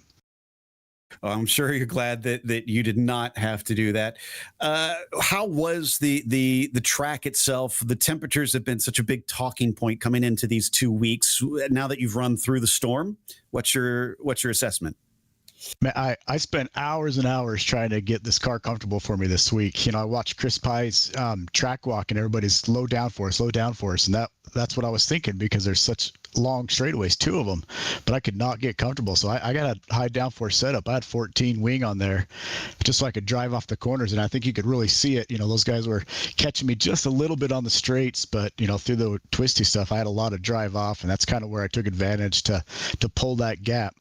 I'm sure you're glad that you did not have to do that. How was the track itself? The temperatures have been such a big talking point coming into these 2 weeks. Now that you've run through the storm, what's your assessment? Man, I spent hours and hours trying to get this car comfortable for me this week. I watched Chris Pye's track walk, and everybody's slow down for us, and that's what I was thinking because there's such long straightaways, 2 of them, but I could not get comfortable. So I got a high downforce setup. I had 14 wing on there just so I could drive off the corners, and I think you could really see it. Those guys were catching me just a little bit on the straights, but through the twisty stuff, I had a lot of drive off, and that's kind of where I took advantage to pull that gap.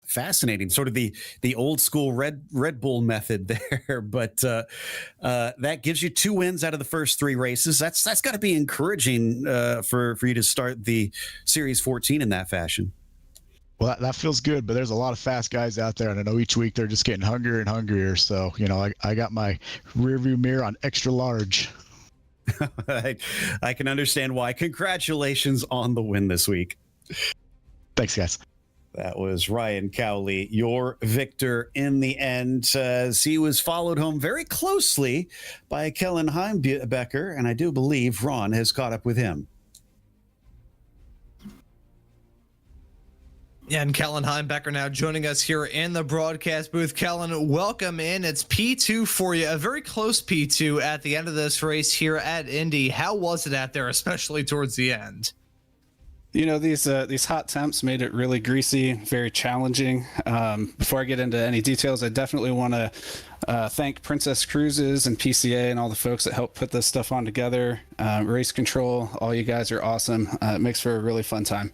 Fascinating, sort of the old school Red Bull method there, but that gives you 2 wins out of the first 3 races. That's got to be encouraging for you to start the Series 14 in that fashion. Well, that feels good, but there's a lot of fast guys out there, and I know each week they're just getting hungrier and hungrier. So I got my rearview mirror on extra large. I can understand why. Congratulations on the win this week. Thanks, guys. That was Ryan Cowley, your victor in the end, as he was followed home very closely by Kellen Heimbecker, and I do believe Ron has caught up with him. Yeah, and Kellen Heimbecker now joining us here in the broadcast booth. Kellen, welcome in. It's P2 for you, a very close P2 at the end of this race here at Indy. How was it out there, especially towards the end? These hot temps made it really greasy, very challenging. Before I get into any details, I definitely want to thank Princess Cruises and PCA and all the folks that helped put this stuff on together. Race Control, all you guys are awesome. It makes for a really fun time.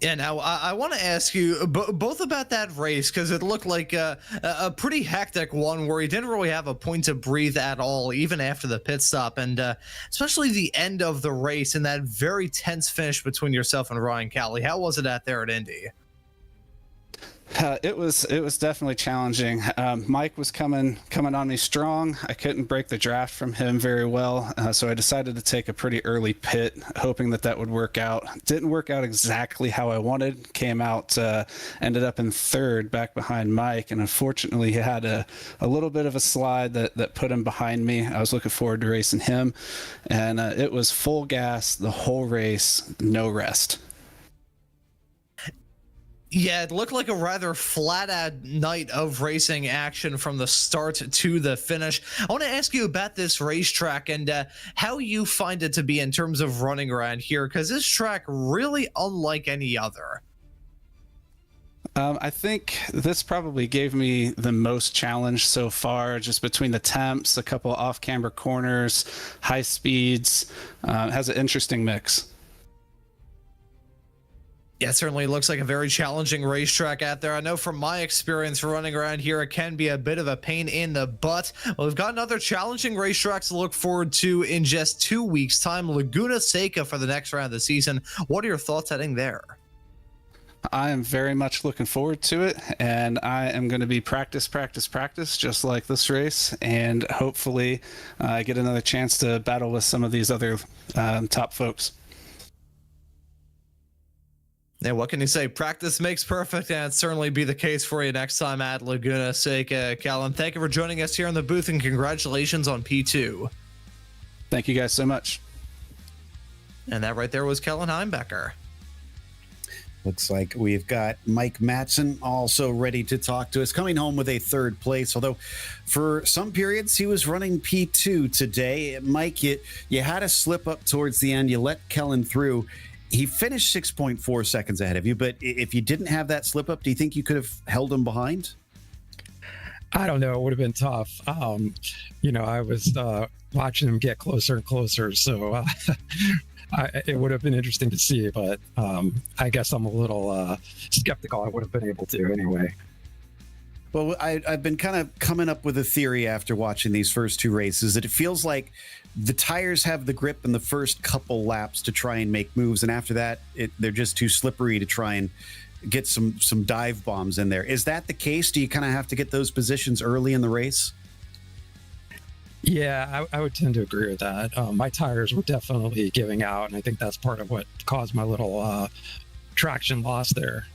Yeah, now I want to ask you both about that race, because it looked like a pretty hectic one where you didn't really have a point to breathe at all, even after the pit stop, and especially the end of the race and that very tense finish between yourself and Ryan Cowley. How was it out there at Indy? It was definitely challenging. Mike was coming on me strong. I couldn't break the draft from him very well, so I decided to take a pretty early pit, hoping that would work out. Didn't work out exactly how I wanted. Came out, ended up in 3rd, back behind Mike, and unfortunately he had a little bit of a slide that put him behind me. I was looking forward to racing him, and it was full gas the whole race, no rest. Yeah, it looked like a rather flat-out night of racing action from the start to the finish. I want to ask you about this racetrack and how you find it to be in terms of running around here, because this track really unlike any other. I think this probably gave me the most challenge so far, just between the temps, a couple off-camber corners, high speeds. It has an interesting mix. Yeah, it certainly looks like a very challenging racetrack out there. I know from my experience running around here, it can be a bit of a pain in the butt. Well, we've got another challenging racetrack to look forward to in just 2 weeks' time, Laguna Seca for the next round of the season. What are your thoughts heading there? I am very much looking forward to it, and I am going to be practice, just like this race, and hopefully get another chance to battle with some of these other top folks. Yeah, what can you say? Practice makes perfect, and it'd certainly be the case for you next time at Laguna Seca. Callum, thank you for joining us here in the booth, and congratulations on P2. Thank you guys so much. And that right there was Kellen Heimbecker. Looks like we've got Mike Matson also ready to talk to us, coming home with a 3rd place, although for some periods he was running P2 today. Mike, you had a slip up towards the end. You let Kellen through. He finished 6.4 seconds ahead of you, but if you didn't have that slip up, do you think you could have held him behind? I don't know. It would have been tough. I was watching them get closer and closer. So it would have been interesting to see, but I guess I'm a little skeptical I would have been able to anyway. Well, I've been kind of coming up with a theory after watching these first two races that it feels like the tires have the grip in the first couple laps to try and make moves, and after that, they're just too slippery to try and get some dive bombs in there. Is that the case? Do you kind of have to get those positions early in the race? Yeah, I would tend to agree with that. My tires were definitely giving out, and I think that's part of what caused my little traction loss there.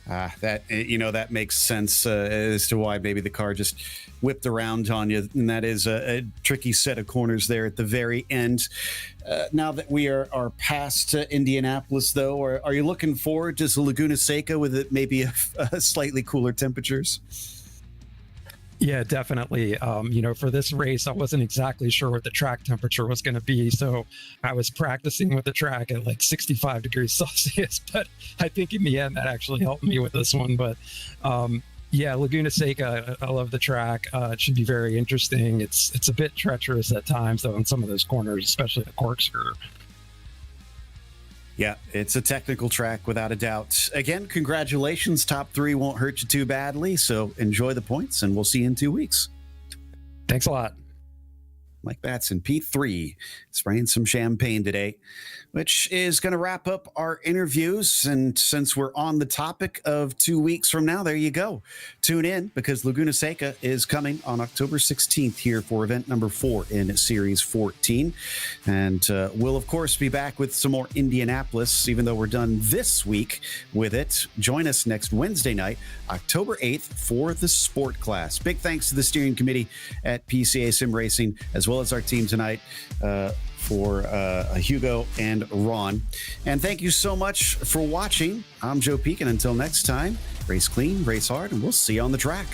That makes sense as to why maybe the car just whipped around on you, and that is a tricky set of corners there at the very end. Now that we are past Indianapolis, though, are you looking forward to Laguna Seca with it maybe a slightly cooler temperatures? Yeah, definitely. For this race, I wasn't exactly sure what the track temperature was going to be. So I was practicing with the track at like 65 degrees Celsius. But I think in the end, that actually helped me with this one. But Laguna Seca, I love the track. It should be very interesting. It's a bit treacherous at times, though, in some of those corners, especially the corkscrew. Yeah, it's a technical track without a doubt. Again, congratulations. Top three won't hurt you too badly. So enjoy the points, and we'll see you in 2 weeks. Thanks a lot. Mike Batson, P3, spraying some champagne today, which is going to wrap up our interviews. And since we're on the topic of 2 weeks from now, there you go. Tune in, because Laguna Seca is coming on October 16th here for event number 4 in Series 14. And we'll, of course, be back with some more Indianapolis, even though we're done this week with it. Join us next Wednesday night, October 8th, for the Sport Class. Big thanks to the steering committee at PCA Sim Racing, as well as our team tonight for Hugo and Ron. And thank you so much for watching. I'm Joe Peak, and until next time, race clean, race hard, and we'll see you on the track.